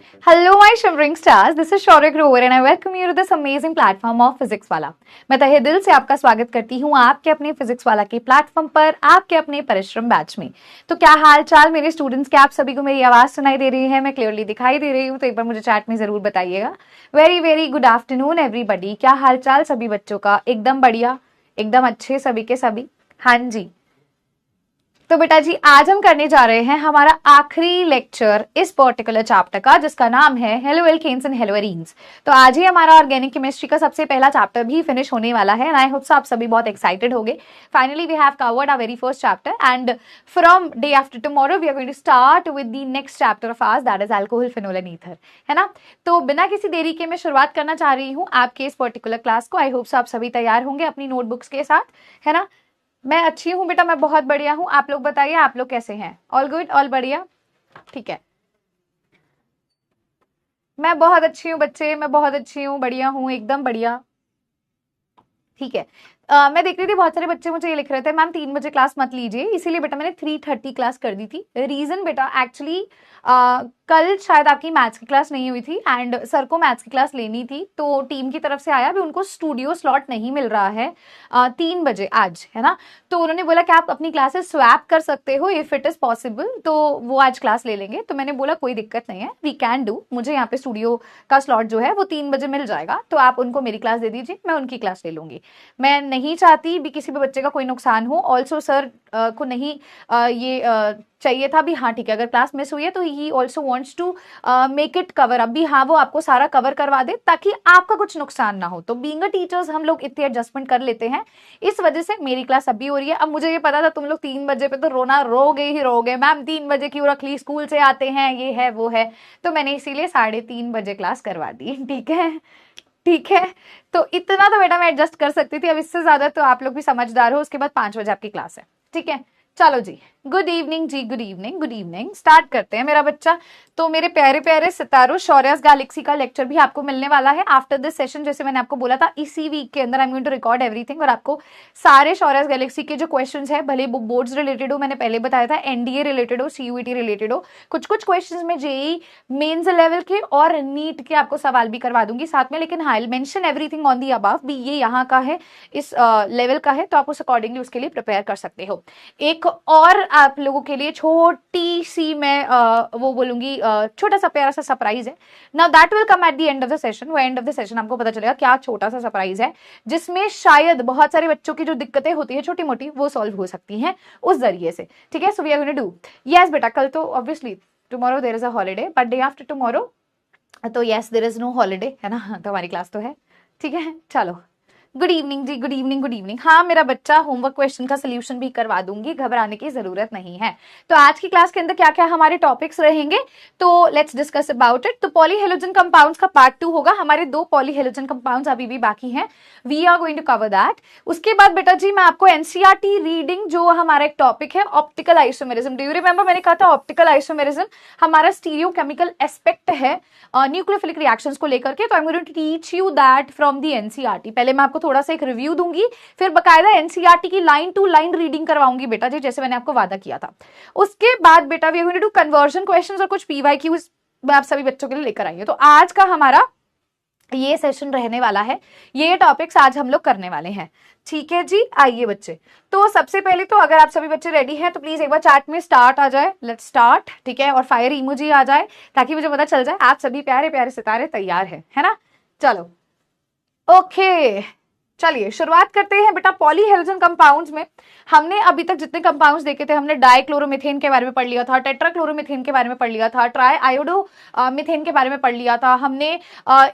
Hello, my shimmering stars. This is Shaurya Grover and I welcome you to this amazing platform of Physics वाला। मैं तहे दिल से आपका स्वागत करती हूँ आपके अपने फिजिक्स वाला के प्लेटफॉर्म पर, आपके अपने परिश्रम बैच में। तो क्या हाल चाल मेरे स्टूडेंट्स के? आप सभी को मेरी आवाज सुनाई दे रही है? मैं क्लियरली दिखाई दे रही हूँ? तो एक बार मुझे चैट में जरूर बताइएगा। Very very good afternoon everybody. क्या हाल चाल सभी बच्चों का? एकदम बढ़िया, एकदम अच्छे सभी के सभी। हाँ जी, तो बेटा जी आज हम करने जा रहे हैं हमारा आखिरी लेक्चर इस पर्टिकुलर चैप्टर का, जिसका नाम है haloalkanes and haloarenes. तो आज ही हमारा ऑर्गेनिक केमिस्ट्री का सबसे पहला चैप्टर भी फिनिश होने वाला है एंड आई होप सो आप सभी बहुत एक्साइटेड होंगे। Finally we have covered our very first chapter and from day after tomorrow we are going to start with the next chapter of ours, that is alcohol phenol and ether, है ना। तो बिना किसी देरी के मैं शुरुआत करना चाह रही हूँ आपके इस पर्टिकुलर क्लास को। आई होप सो आप सभी तैयार होंगे अपनी नोटबुक्स के साथ, है ना। मैं अच्छी हूँ बेटा, मैं बहुत बढ़िया हूँ। आप लोग बताइए, आप लोग कैसे हैं? ऑल गुड, ऑल बढ़िया, ठीक है। मैं बहुत अच्छी हूँ बच्चे, मैं बहुत अच्छी हूँ, बढ़िया हूँ, एकदम बढ़िया, ठीक है। मैं देख रही थी बहुत सारे बच्चे मुझे ये लिख रहे थे मैम 3 बजे क्लास मत लीजिए, इसीलिए बेटा मैंने 3:30 क्लास कर दी थी। रीजन बेटा एक्चुअली कल शायद आपकी मैथ्स की क्लास नहीं हुई थी एंड सर को मैथ्स की क्लास लेनी थी, तो टीम की तरफ से आया भी उनको स्टूडियो स्लॉट नहीं मिल रहा है 3 बजे आज, है ना। तो उन्होंने बोला कि आप अपनी क्लासेस स्वैप कर सकते हो इफ इट इज पॉसिबल, तो वो आज क्लास ले लेंगे। तो मैंने बोला कोई दिक्कत नहीं है, वी कैन डू। मुझे यहाँ पे स्टूडियो का स्लॉट जो है वो 3 बजे मिल जाएगा, तो आप उनको मेरी क्लास दे दीजिए, मैं उनकी क्लास ले लूंगी। मैं नहीं चाहती भी किसी भी बच्चे का कोई नुकसान हो। ऑल्सो सर को नहीं ये चाहिए था भी, हाँ ठीक है, अगर क्लास मिस हुई है तो he also wants to make it cover up भी, हाँ वो आपको सारा कवर करवा दे ताकि आपका कुछ नुकसान ना हो। तो बीइंग अ टीचर्स हम लोग इतने एडजस्टमेंट कर लेते हैं, इस वजह से मेरी क्लास अभी हो रही है। अब मुझे ये पता था तुम लोग 3 बजे पे तो रोना रोगे ही रोगे, मैम 3 बजे क्यों रख ली, स्कूल से आते हैं, ये है वो है, तो मैंने इसीलिए 3:30 बजे क्लास करवा दी, ठीक है ठीक है। तो इतना तो बेटा मैं एडजस्ट कर सकती थी, अब इससे ज्यादा तो आप लोग भी समझदार हो। उसके बाद 5 बजे आपकी क्लास है, ठीक है। चलो जी, गुड इवनिंग जी, good evening, good evening. Start करते हैं मेरा बच्चा। तो मेरे प्यारे प्यारे सितारों, शौर्यास गैलेक्सी का लेक्चर भी आपको मिलने वाला है आफ्टर दिस सेशन। जैसे मैंने आपको बोला था इसी वीक के अंदर I am going to record everything, और आपको सारे शौर्यास गैलेक्सी के जो क्वेश्चंस है, भले वो बोर्ड्स रिलेटेड हो, मैंने पहले बताया था, एनडीए रिलेटेड हो, सीयूईटी रिलेटेड हो, कुछ कुछ क्वेश्चंस में जेई मेंस लेवल के और नीट के आपको सवाल भी करवा दूंगी साथ में। लेकिन I will mention everything on the above भी, ये यहाँ का है, इस लेवल का है, तो आप उस अकॉर्डिंगली उसके लिए प्रिपेयर कर सकते हो। एक और आप लोगों के लिए छोटी सी मैं वो बोलूंगी, छोटा सा प्यारा सा सरप्राइज है। Now that will come at the end of the session. वो एंड ऑफ द सेशन आपको पता चलेगा क्या छोटा सा सरप्राइज है, जिसमें शायद बहुत सारे बच्चों की जो दिक्कतें होती है छोटी मोटी, वो सॉल्व हो सकती हैं उस जरिए से, ठीक है। So we are going to do, yes बेटा कल तो obviously tomorrow there is a holiday, but day after tomorrow तो yes there is no holiday, है ना, तो हमारी क्लास तो है, ठीक है। चलो गुड इवनिंग जी, गुड इवनिंग, गुड इवनिंग। हाँ मेरा बच्चा होमवर्क क्वेश्चन का सोल्यूशन भी करवा दूंगी, घबराने की जरूरत नहीं है। तो आज की क्लास के अंदर क्या क्या हमारे टॉपिक्स रहेंगे, तो लेट्स डिस्कस अबाउट इट। तो पॉलीहेलोजन कंपाउंड्स का पार्ट 2 होगा, हमारे 2 पॉलीहेलोजन कंपाउंड्स अभी भी बाकी हैं, we are going to cover that. उसके बाद बेटा जी मैं आपको एनसीईआरटी रीडिंग, जो हमारा एक टॉपिक है optical isomerism, do you remember मैंने कहा था ऑप्टिकल आइसोमेरिज्म हमारा स्टीरियोकेमिकल एस्पेक्ट है न्यूक्लियोफिलिक रिएक्शंस को लेकर के। तो I am going to teach you that from the NCERT. पहले मैं आपको थोड़ा सा एक रिव्यू दूंगी, फिर बकायदा एनसीईआरटी की लाइन टू लाइन रीडिंग करवाऊंगी बेटा जी, जैसे मैंने आपको वादा किया था। उसके बाद बेटा we are going to do conversion questions और कुछ पीवाईक्यूज मैं आप सभी बच्चों के लिए लेकर आई हूं। तो आज का हमारा ये सेशन रहने वाला है, ये टॉपिक्स आज हम लोग करने वाले हैं, ठीक है जी। आइए बच्चे, तो सबसे पहले तो अगर आप सभी बच्चे रेडी हैं तो प्लीज एक बार चैट में स्टार्ट आ जाए, लेट्स स्टार्ट, ठीक है, और फायर इमोजी आ जाए ताकि मुझे पता चल जाए आप सभी प्यारे प्यारे सितारे तैयार हैं, है ना। चलो ओके, चलिए शुरुआत करते हैं बेटा। पॉलीहेलोजन कंपाउंड्स में हमने अभी तक जितने कंपाउंड्स देखे थे, हमने डाइक्लोरोमीथेन के बारे में पढ़ लिया था, टेट्राक्लोरोमीथेन के बारे में पढ़ लिया था, ट्राई आयोडो मीथेन के बारे में पढ़ लिया था हमने।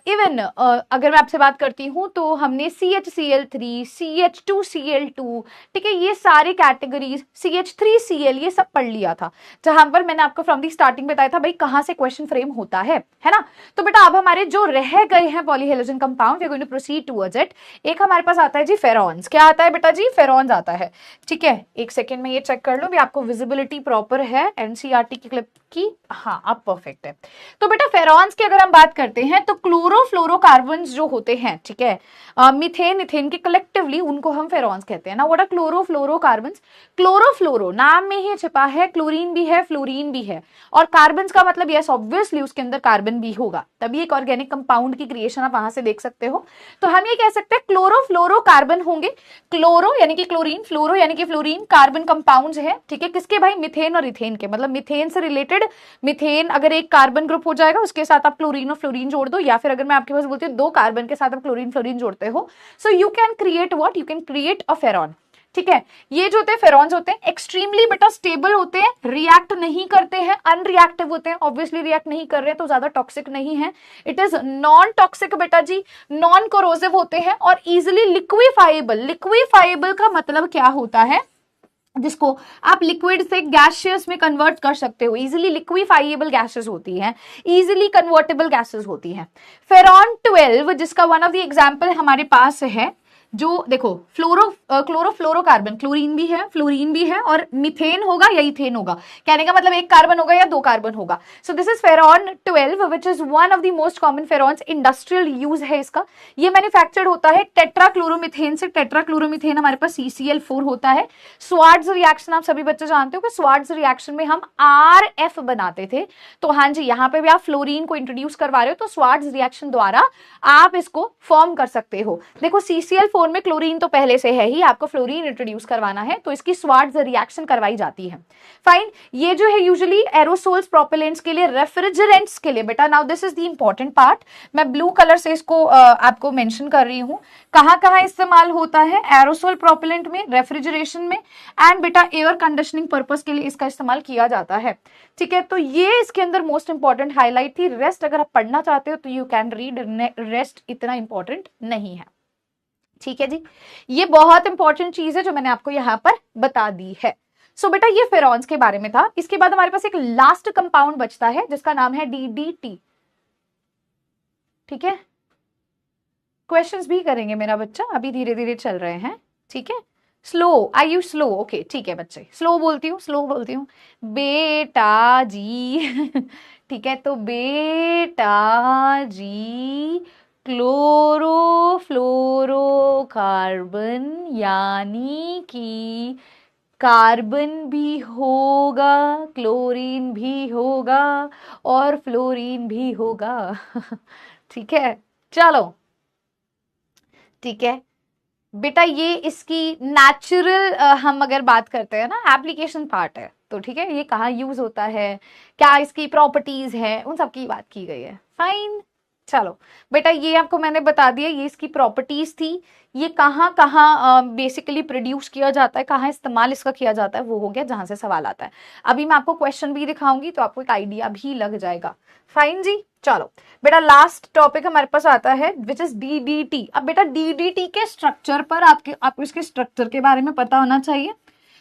इवन अगर मैं आपसे बात करती हूं तो हमने CHCl3, CH2Cl2, ठीक है, ये सारी कैटेगरीज, CH3Cl, ये सब पढ़ लिया था, जहां पर मैंने आपको फ्रॉम दी स्टार्टिंग बताया था भाई कहां से क्वेश्चन फ्रेम होता है ना। तो बेटा अब हमारे जो रह गए हैं polyhalogen compound, we are going to proceed towards it. एक हमारे पास आता है जी फेरॉन्स। क्या आता है बेटा जी? फेरॉन्स आता है, ठीक है। एक सेकेंड में ये चेक कर लो भी आपको विजिबिलिटी प्रॉपर है, एनसीईआरटी की क्लिप कि हाँ अब परफेक्ट है। तो बेटा फेरॉन्स की अगर हम बात करते हैं तो क्लोरोफ्लोरोकार्बन्स जो होते हैं, ठीक है, मीथेन इथेन के कलेक्टिवली उनको हम फेरॉन्स कहते हैं ना। What are chlorofluorocarbons? क्लोरोफ्लोरो नाम में ही छिपा है, क्लोरीन भी है फ्लोरीन भी है, और कार्बन्स का मतलब यस ऑब्वियसली उसके अंदर कार्बन भी होगा, तभी एक ऑर्गेनिक कंपाउंड की क्रिएशन आप वहां से देख सकते हो। तो हम ये कह सकते हैं क्लोरोफ्लोरोकार्बन होंगे, क्लोरो यानी कि क्लोरीन, फ्लोरो यानी कि फ्लोरीन, कार्बन कंपाउंड्स है, ठीक है, किसके भाई? मीथेन और इथेन के, मतलब मीथेन से रिलेटेड, मीथेन अगर एक कार्बन ग्रुप हो जाएगा उसके साथ आप क्लोरीन और फ्लोरीन जोड़ दो, या फिर अगर मैं आपके पास बोलती हूँ 2 कार्बन के साथ आप क्लोरीन फ्लोरीन जोड़ते हो, so you can create what? You can create a freon, ठीक है। ये जो होते हैं फेरॉन्स होते हैं एक्सट्रीमली बेटा स्टेबल होते हैं, रिएक्ट नहीं करते हैं, अनरिएक्टिव होते हैं, ऑब्वियसली रिएक्ट नहीं कर रहे हैं तो ज्यादा टॉक्सिक नहीं है, इट इज नॉन टॉक्सिक बेटा जी, नॉन कोरोसिव होते हैं और इजिली लिक्विफाइबल। लिक्विफाइबल का मतलब क्या होता है? जिसको आप लिक्विड से गैसियस में कन्वर्ट कर सकते हो, इजीली लिक्विफाइएबल गैसेस होती हैं, इजीली कन्वर्टेबल गैसेस होती हैं। फेरॉन 12 जिसका वन ऑफ द एग्जांपल हमारे पास है, जो देखो क्लोरोफ्लोरोकार्बन, क्लोरीन भी है फ्लोरीन भी है और मीथेन होगा या इथेन होगा, कहने का मतलब 1 कार्बन होगा या 2 कार्बन होगा। So this is freon 12 which is one of the most common freons, industrial use है इसका। ये मैन्युफैक्चर्ड होता है टेट्राक्लोरोमीथेन से, टेट्राक्लोरोमीथेन हमारे पास CCl4 होता है। स्वार्ट्ज रिएक्शन आप सभी बच्चे जानते हो कि स्वार्ट्ज रिएक्शन में हम RF बनाते थे, तो हाँ जी यहाँ पे भी आप फ्लोरीन को इंट्रोड्यूस करवा रहे हो तो स्वार्ट्ज रिएक्शन द्वारा आप इसको फॉर्म कर सकते हो। देखो CCl4 में क्लोरीन तो पहले से है ही, आपको फ्लोरीन इंट्रोड्यूस करवाना है तो इसकी स्वार्ट्ज रिएक्शन करवाई जाती है। फाइन, ये जो है यूजुअली एरोसोल्स प्रोपेलेंट्स के लिए, रेफ्रिजरेंट्स के लिए बेटा, now this is the important part, मैं ब्लू कलर से इसको आपको मेंशन कर रही हूं, कहां कहां इस्तेमाल होता है? एरोसोल प्रोपेलेंट में, रेफ्रिजरेशन में, एंड बेटा एयर कंडीशनिंग पर्पस के लिए इसका इस्तेमाल किया जाता है, ठीक है। तो ये इसके अंदर मोस्ट इंपॉर्टेंट हाईलाइट थी, रेस्ट अगर आप पढ़ना चाहते हो तो यू कैन रीड, रेस्ट इतना इंपॉर्टेंट नहीं है, ठीक है जी। ये बहुत इंपॉर्टेंट चीज है जो मैंने आपको यहां पर बता दी है। सो बेटा ये फेरॉन्स के बारे में था। इसके बाद हमारे पास एक लास्ट कंपाउंड बचता है जिसका नाम है DDT, ठीक है। क्वेश्चंस भी करेंगे मेरा बच्चा, अभी धीरे धीरे चल रहे हैं, ठीक है। Slow, I you slow? Okay ठीक है बच्चे, स्लो बोलती हूँ बेटा जी ठीक है। तो बेटा जी क्लोरोफ्लोरोकार्बन यानी कि कार्बन भी होगा, क्लोरीन भी होगा और फ्लोरीन भी होगा ठीक है, चलो ठीक है बेटा। ये इसकी नेचुरल हम अगर बात करते हैं ना, एप्लीकेशन पार्ट है, तो ठीक है, ये कहाँ यूज होता है, क्या इसकी प्रॉपर्टीज है, उन सब की बात की गई है। फाइन, चलो बेटा ये आपको मैंने बता दिया, ये इसकी प्रॉपर्टीज थी, ये कहाँ कहाँ बेसिकली प्रोड्यूस किया जाता है, कहाँ इस्तेमाल इसका किया जाता है, वो हो गया जहां से सवाल आता है। अभी मैं आपको क्वेश्चन भी दिखाऊंगी तो आपको एक आइडिया भी लग जाएगा। फाइन जी, चलो बेटा लास्ट टॉपिक हमारे पास आता है विच इज DDT। अब बेटा DDT के स्ट्रक्चर पर आपको इसके स्ट्रक्चर के बारे में पता होना चाहिए।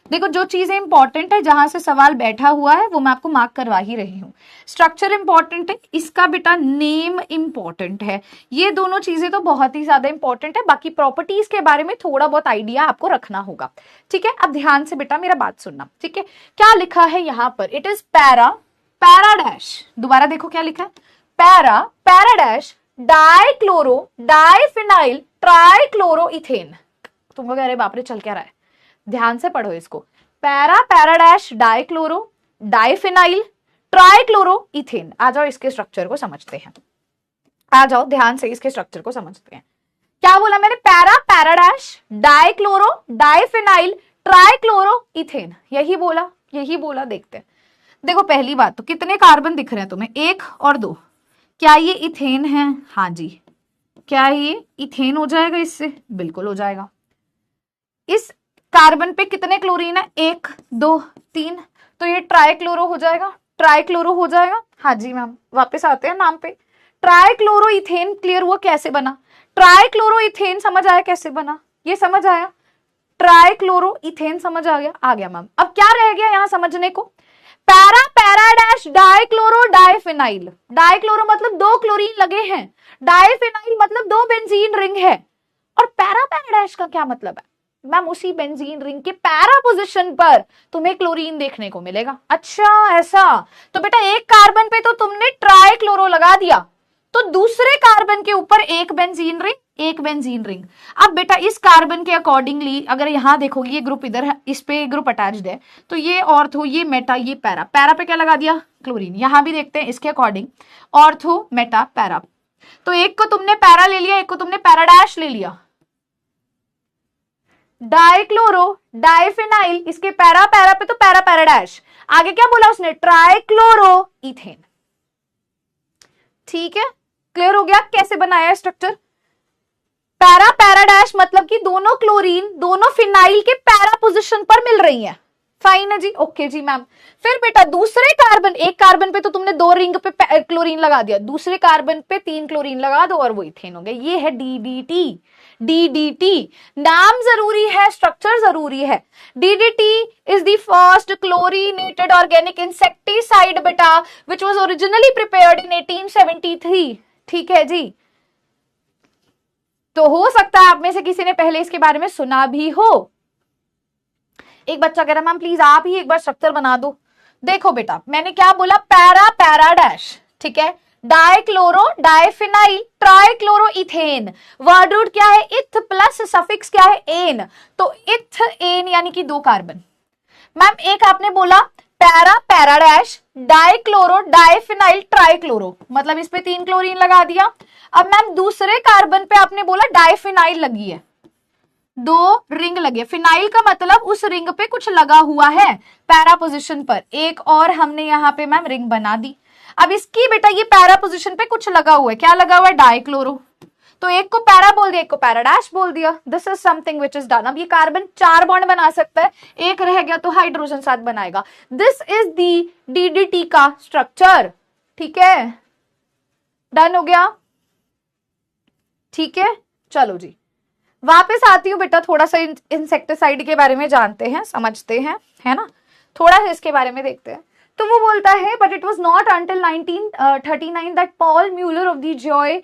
देखो जो चीजें इंपॉर्टेंट है, जहां से सवाल बैठा हुआ है वो मैं आपको मार्क करवा ही रही हूँ। स्ट्रक्चर इंपॉर्टेंट है, इसका बेटा नेम इंपॉर्टेंट है, ये दोनों चीजें तो बहुत ही ज्यादा इंपॉर्टेंट है। बाकी प्रॉपर्टीज के बारे में थोड़ा बहुत आइडिया आपको रखना होगा, ठीक है। अब ध्यान से बेटा मेरा बात सुनना, ठीक है। क्या लिखा है यहाँ पर? इट इज पैरा डैश, दोबारा देखो क्या लिखा है, पैरा डैश डाइक्लोरो डाइफिनाइल ट्राइक्लोरोइथेन। तुम लोग अरे बाप रे चल क्या रहा है, ध्यान से पढ़ो इसको। Para dash dichloro diphenyl trichloroethane. आ जाओ इसके स्ट्रक्चर को समझते हैं, आ जाओ ध्यान से इसके स्ट्रक्चर को समझते हैं। क्या बोला मैंने? पैरा डैश डाइक्लोरो डाइफिनाइल ट्राइक्लोरोइथेन, यही बोला। देखते हैं, देखो पहली बात तो कितने कार्बन दिख रहे हैं तुम्हें? 1 और 2। क्या ये इथेन है? हाँ जी। क्या ये इथेन हो जाएगा इससे? बिल्कुल हो जाएगा। इस कार्बन पे कितने क्लोरीन है? 1 2 3, तो ये ट्राइक्लोरो हो जाएगा। हाँ जी मैम, वापस आते हैं नाम पे। ट्राइक्लोरोइथेन क्लियर हुआ कैसे बना? ट्राइक्लोरोइथेन समझ आया कैसे बना? ये समझ आया, ट्राइक्लोरोइथेन समझ आ गया मैम। अब क्या रह गया यहाँ समझने को? Para dash dichloro diphenyl. Dichloro मतलब 2 क्लोरीन लगे हैं, डाइफिनाइल मतलब 2 बेंजीन रिंग है। और पैरा डैश का क्या मतलब है? मैम उसी बेंजीन रिंग के पैरा पोजीशन पर तुम्हें क्लोरीन देखने को मिलेगा। अच्छा ऐसा, तो बेटा एक कार्बन पे तो तुमने ट्राइक्लोरो लगा दिया, तो दूसरे कार्बन के ऊपर एक बेंजीन रिंग, एक बेंजीन रिंग। अब बेटा इस कार्बन के अकॉर्डिंगली अगर यहां देखोगे ये ग्रुप इधर है, इस पे ग्रुप अटैच्ड है, तो ये ऑर्थो, ये मेटा, ये पैरा, पैरा पे क्या लगा दिया, क्लोरीन। यहां भी देखते हैं इसके अकॉर्डिंग, ऑर्थो मेटा पैरा, तो एक को तुमने पैरा ले लिया, एक को तुमने पैराडैश ले लिया। डाइक्लोरो डाइफिनाइल, इसके पैरा पैरा पे तो पैरा पैराडैश, आगे क्या बोला उसने, ट्राइक्लोरो इथेन। ठीक है, क्लियर हो गया कैसे बनाया स्ट्रक्चर। पैरा पैराडैश मतलब कि दोनों क्लोरीन दोनों फिनाइल के पैरा पोजीशन पर मिल रही हैं। फाइन है जी, ओके जी मैम। फिर बेटा दूसरे कार्बन, एक कार्बन पे तो तुमने 2 रिंग पे क्लोरीन लगा दिया, दूसरे कार्बन पे 3 क्लोरीन लगा दो और वो इथेन हो गया। ये है डीडीटी। डीडीटी नाम जरूरी है, स्ट्रक्चर जरूरी है। DDT is the first chlorinated organic insecticide बेटा which was originally prepared in 1873। ठीक है जी, तो हो सकता है आप में से किसी ने पहले इसके बारे में सुना भी हो। एक बच्चा कह रहा मैम प्लीज आप ही एक बार स्ट्रक्चर बना दो। देखो बेटा मैंने क्या बोला, पैरा पैराडैश, ठीक है, dichloro diphenyl trichloro ethane, word root क्या है, इथ प्लस सफिक्स क्या है, एन, तो इथ एन यानी कि 2 कार्बन। मैम एक आपने बोला पैरा पैराडैश डाइक्लोरो डाइफिनाइल ट्राइक्लोरो, मतलब इस पे 3 क्लोरीन लगा दिया। अब मैम दूसरे कार्बन पे आपने बोला डाइफिनाइल लगी है, 2 रिंग लगे, फिनाइल का मतलब उस रिंग पे कुछ लगा हुआ है पैरा पोजीशन पर, एक और हमने यहाँ पे मैम रिंग बना दी। अब इसकी बेटा ये पैरा पोजीशन पे कुछ लगा हुआ है, क्या लगा हुआ है, डाइक्लोरो, तो एक को पैरा बोल दिया, एक को पैराडैश बोल दिया। This is something which is done. अब ये कार्बन 4 बॉन्ड बना सकता है, एक रह गया तो हाइड्रोजन साथ बनाएगा। दिस इज दी डीडीटी का स्ट्रक्चर। ठीक है, डन हो गया। ठीक है, चलो जी वापस आती हूँ बेटा, थोड़ा सा इंसेक्टिसाइड के बारे में जानते हैं, समझते हैं, है ना, थोड़ा सा इसके बारे में देखते हैं। तो वो बोलता है but it was not until 1939 that Paul Muller of the Geigy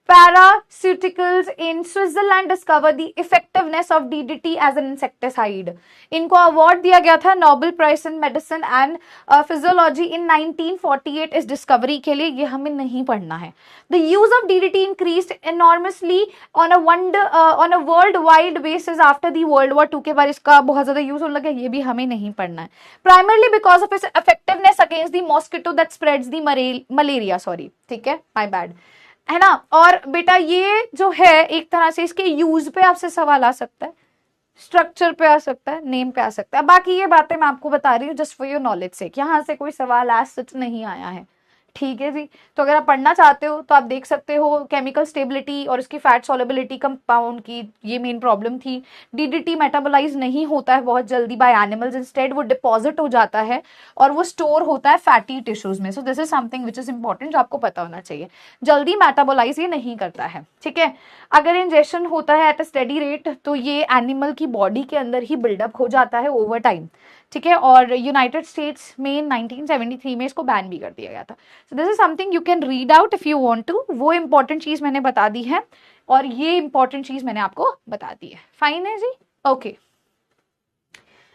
Paraceuticals in Switzerland discovered the effectiveness of DDT as an insecticide. इनको अवार्ड दिया गया था Nobel prize in medicine and physiology in 1948 इस डिस्कवरी के लिए। ये हमें नहीं पढ़ना है। The use of DDT increased enormously on a worldwide basis after the World War II के बाद इसका बहुत ज्यादा यूज होने लगा, ये भी हमें नहीं पढ़ना है। Primarily because of its effectiveness against the mosquito that spreads the malaria, sorry, ठीक है, my bad, है ना। और बेटा ये जो है एक तरह से इसके यूज पे आपसे सवाल आ सकता है, स्ट्रक्चर पे आ सकता है, नेम पे आ सकता है। बाकी ये बातें मैं आपको बता रही हूँ जस्ट फॉर योर नॉलेज से, यहाँ से कोई सवाल आज सच नहीं आया है। ठीक है जी, तो अगर आप पढ़ना चाहते हो तो आप देख सकते हो केमिकल स्टेबिलिटी और उसकी फैट सॉल्युबिलिटी कंपाउंड की ये मेन प्रॉब्लम थी। डीडीटी मेटाबोलाइज नहीं होता है बहुत जल्दी बाय एनिमल्स, इंस्टेड वो डिपॉजिट हो जाता है और वो स्टोर होता है फैटी टिश्यूज में। सो this is something which is important जो आपको पता होना चाहिए। जल्दी मेटाबोलाइज ये नहीं करता है, ठीक है। अगर इंजेक्शन होता है एट अ स्टेडी रेट तो ये एनिमल की बॉडी के अंदर ही बिल्डअप हो जाता है ओवर टाइम, ठीक है। और यूनाइटेड स्टेट्स में 1973 में इसको बैन भी कर दिया गया था। So this is something you can read out if you want to. वो इंपॉर्टेंट चीज मैंने बता दी है और ये इंपॉर्टेंट चीज मैंने आपको बता दी है। फाइन है जी, ओके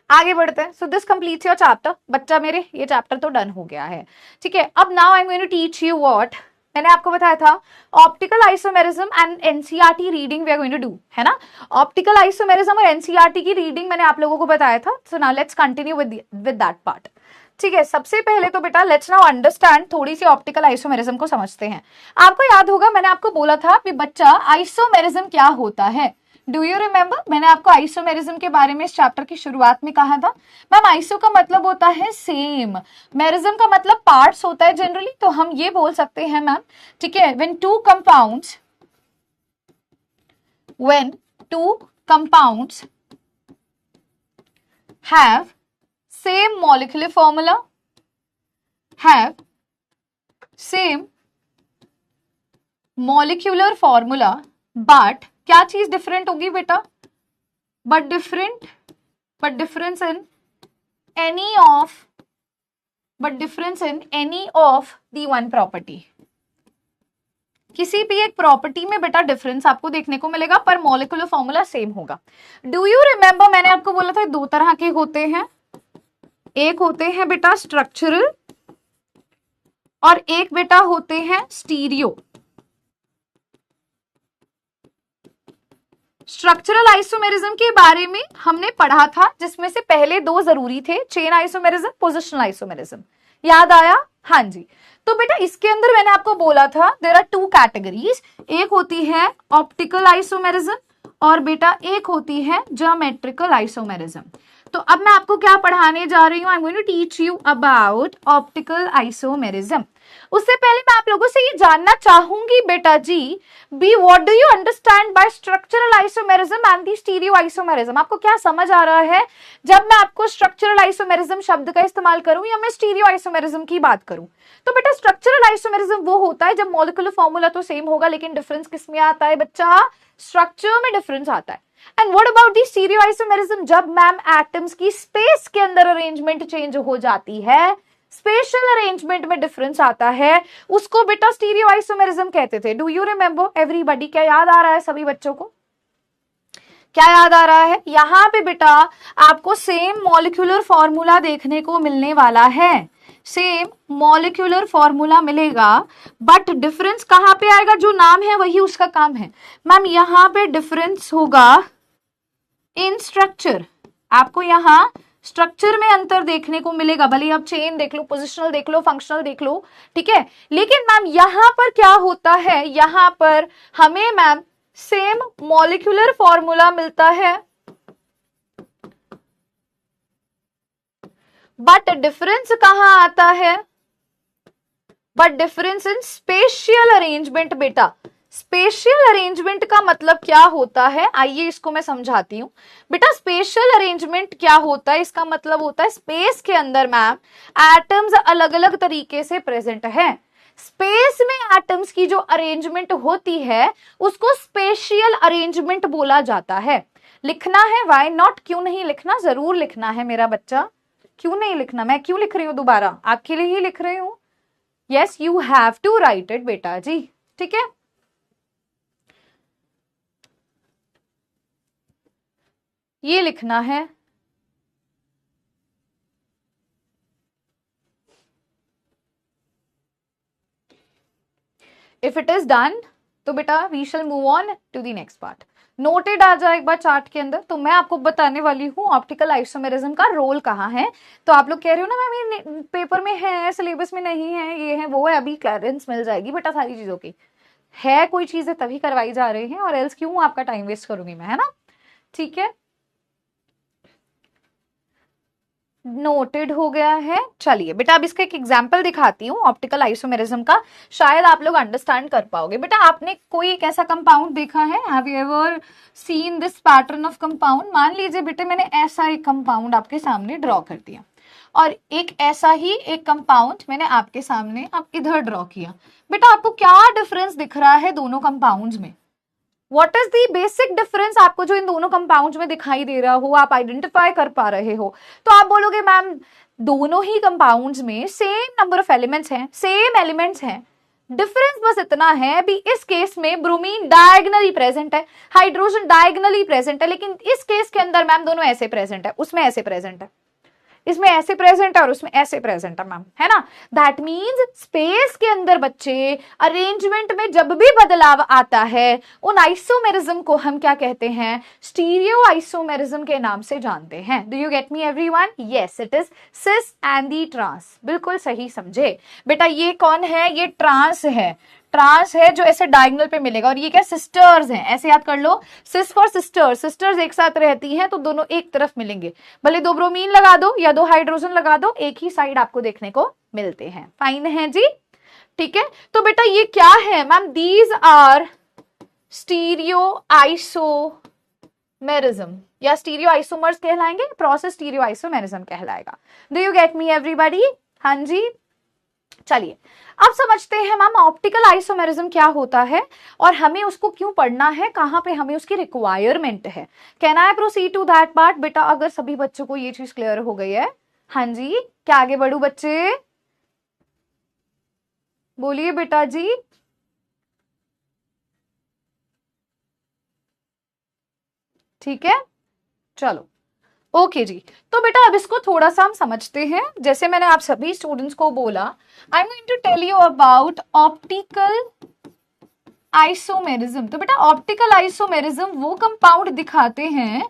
आगे बढ़ते हैं। So this completes your chapter. बच्चा मेरे ये चैप्टर तो डन हो गया है, ठीक है। अब now I am going to teach you what मैंने आपको बताया था, optical isomerism and NCERT reading we are going to do, है ना। ऑप्टिकल आइसोमेरिज्म और एनसीईआरटी की रीडिंग मैंने आप लोगों को बताया था। So now let's continue with that part, ठीक है। सबसे पहले तो बेटा लेट्स नाउ अंडरस्टैंड, थोड़ी सी ऑप्टिकल आइसोमेरिज्म को समझते हैं। आपको याद होगा मैंने आपको बोला था कि बच्चा आइसोमेरिज्म क्या होता है, डू यू रिमेंबर। मैंने आपको आइसोमेरिज्म के बारे में इस चैप्टर की शुरुआत में कहा था। मैम आइसो का मतलब होता है सेम, मेरिज्म का मतलब पार्ट्स होता है जनरली, तो हम ये बोल सकते हैं मैम, ठीक है, when two compounds have same molecular formula, but क्या चीज डिफरेंट होगी बेटा, but difference in any of the one property, किसी भी एक प्रॉपर्टी में बेटा डिफरेंस आपको देखने को मिलेगा पर मॉलिक्यूलर फॉर्मूला सेम होगा। डू यू रिमेंबर मैंने आपको बोला था दो तरह के होते हैं, एक होते हैं बेटा स्ट्रक्चरल और एक बेटा होते हैं स्टीरियो। स्ट्रक्चरल आइसोमेरिज्म के बारे में हमने पढ़ा था जिसमें से पहले दो जरूरी थे, चेन आइसोमेरिज्म, पोजिशनल आइसोमेरिज्म, याद आया? हाँ जी। तो बेटा इसके अंदर मैंने आपको बोला था देयर आर टू कैटेगरीज, एक होती है ऑप्टिकल आइसोमेरिज्म और बेटा एक होती है ज्योमेट्रिकल आइसोमेरिज्म। तो अब मैं आपको क्या पढ़ाने जा रही हूँ, I am going to teach you about optical isomerism. उससे पहले मैं आप लोगों से ये जानना चाहूंगी बेटा जी, B what do you understand by structural isomerism and the stereoisomerism? आपको क्या समझ आ रहा है जब मैं आपको स्ट्रक्चरल आइसोमेरिज्म शब्द का इस्तेमाल करूं या मैं स्टीरियो आइसोमेरिज्म की बात करूं? तो बेटा स्ट्रक्चरल आइसोमेरिज्म वो होता है जब मॉलिक्यूलर फॉर्मूला तो सेम होगा लेकिन डिफरेंस किस में आता है बच्चा? स्ट्रक्चर में डिफरेंस आता है। And what about the stereo isomerism? जब मैम एटम्स की स्पेस के अंदर अरेंजमेंट चेंज हो जाती है, स्पेशल अरेंजमेंट में डिफरेंस आता है, उसको बेटा स्टीरियो आइसोमेरिज्म कहते थे। Do you remember everybody? क्या याद आ रहा है सभी बच्चों को? क्या याद आ रहा है? यहां पे बेटा आपको सेम मॉलिक्यूलर फॉर्मूला देखने को मिलने वाला है, सेम मॉलिक्यूलर फॉर्मूला मिलेगा, बट डिफरेंस कहां पे आएगा? जो नाम है वही उसका काम है। मैम यहां पे डिफरेंस होगा इन स्ट्रक्चर, आपको यहां स्ट्रक्चर में अंतर देखने को मिलेगा, भले आप चेन देख लो, पोजिशनल देख लो, फंक्शनल देख लो, ठीक है। लेकिन मैम यहां पर क्या होता है, यहां पर हमें मैम सेम मॉलिक्यूलर फॉर्मूला मिलता है बट डिफरेंस कहां आता है? But difference in spatial arrangement. बेटा स्पेशियल अरेंजमेंट का मतलब क्या होता है, आइए इसको मैं समझाती हूं। बेटा स्पेशियल अरेंजमेंट क्या होता है? इसका मतलब होता है स्पेस के अंदर मैम एटम्स अलग अलग तरीके से प्रेजेंट है। स्पेस में एटम्स की जो अरेंजमेंट होती है उसको स्पेशियल अरेंजमेंट बोला जाता है। लिखना है, वाई नॉट? क्यों नहीं लिखना? जरूर लिखना है मेरा बच्चा। क्यों नहीं लिखना? मैं क्यों लिख रही हूं? दोबारा आपके लिए ही लिख रही हूं। Yes you have to write it बेटा जी, ठीक है। ये लिखना है, इफ इट इज डन तो बेटा we shall move on to the next part. Noted आ जाए एक बार चार्ट के अंदर। तो मैं आपको बताने वाली हूँ ऑप्टिकल आइसोमेरिज्म का रोल कहाँ है। तो आप लोग कह रहे हो ना मैम ये पेपर में है, सिलेबस में नहीं है, ये है वो है, अभी क्लियरेंस मिल जाएगी बेटा सारी चीजों की। है कोई चीजें तभी करवाई जा रही हैं, और एल्स क्यों आपका टाइम वेस्ट करूंगी मैं, है ना? ठीक है, नोटेड हो गया है। चलिए बेटा अब इसका एक एग्जांपल दिखाती हूँ ऑप्टिकल आइसोमेरिज्म का, शायद आप लोग अंडरस्टैंड कर पाओगे। बेटा आपने कोई एक ऐसा कंपाउंड देखा है? Have you ever seen this pattern of compound? मान लीजिए बेटे मैंने ऐसा एक कंपाउंड आपके सामने ड्रॉ कर दिया और एक ऐसा ही एक कंपाउंड मैंने आपके सामने अब इधर ड्रॉ किया। बेटा आपको क्या डिफरेंस दिख रहा है दोनों कंपाउंड्स में? What is the basic difference आपको जो इन दोनों कंपाउंड्स में दिखाई दे रहा हो, आप आइडेंटिफाई कर पा रहे हो? तो आप बोलोगे मैम दोनों ही कंपाउंड्स में सेम नंबर ऑफ एलिमेंट्स हैं, सेम एलिमेंट्स हैं, डिफरेंस बस इतना है अभी इस केस में ब्रोमीन डायगनली प्रेजेंट है, हाइड्रोजन डायगनली प्रेजेंट है, लेकिन इस केस के अंदर मैम दोनों ऐसे प्रेजेंट है, उसमें ऐसे प्रेजेंट है, इसमें ऐसे प्रेजेंट है और उसमें ऐसे प्रेजेंट है मैम, है ना? दैट मीन्स स्पेस के अंदर बच्चे अरेंजमेंट में जब भी बदलाव आता है उन आइसोमेरिज्म को हम क्या कहते हैं? स्टीरियो आइसोमेरिज्म के नाम से जानते हैं। Do you get me everyone? Yes it is cis and the trans. बिल्कुल सही समझे बेटा। ये कौन है? ये ट्रांस है, ट्रांस है जो ऐसे डायगोनल पे मिलेगा, और ये क्या सिस्टर्स हैं, ऐसे याद कर लो, सिस फॉर सिस्टर्स, सिस्टर्स एक साथ रहती हैं तो दोनों एक तरफ मिलेंगे, भले दो ब्रोमीन लगा दो या दो हाइड्रोजन लगा दो, एक ही साइड आपको देखने को मिलते हैं। फाइन है जी, ठीक है। तो बेटा ये क्या है ma'am? These are stereoisomerism या स्टीरियो आइसोमर्स कहलाएंगे, प्रोसेस स्टीरियो आइसोमेरिज्म कहलाएगा। Do you get me everybody? हाँ जी। चलिए अब समझते हैं मैम ऑप्टिकल आइसोमेरिज्म क्या होता है और हमें उसको क्यों पढ़ना है, कहां पे हमें उसकी रिक्वायरमेंट है। Can I proceed to that part? बेटा अगर सभी बच्चों को ये चीज क्लियर हो गई है, हाँ जी, क्या आगे बढ़ू बच्चे? बोलिए बेटा जी। ठीक है, चलो ओके जी। तो बेटा अब इसको थोड़ा सा हम समझते हैं। जैसे मैंने आप सभी स्टूडेंट्स को बोला, I am going to tell you about optical isomerism. तो बेटा ऑप्टिकल आइसोमेरिज्म वो कंपाउंड दिखाते हैं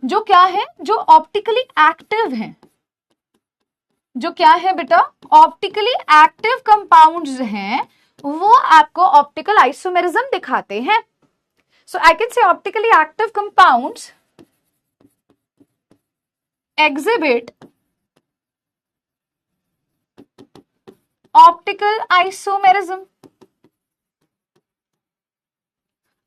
जो क्या है, जो ऑप्टिकली एक्टिव हैं। जो क्या है बेटा, ऑप्टिकली एक्टिव कंपाउंड्स हैं, वो आपको ऑप्टिकल आइसोमेरिज्म दिखाते हैं। So I can say optically active compounds exhibit optical isomerism।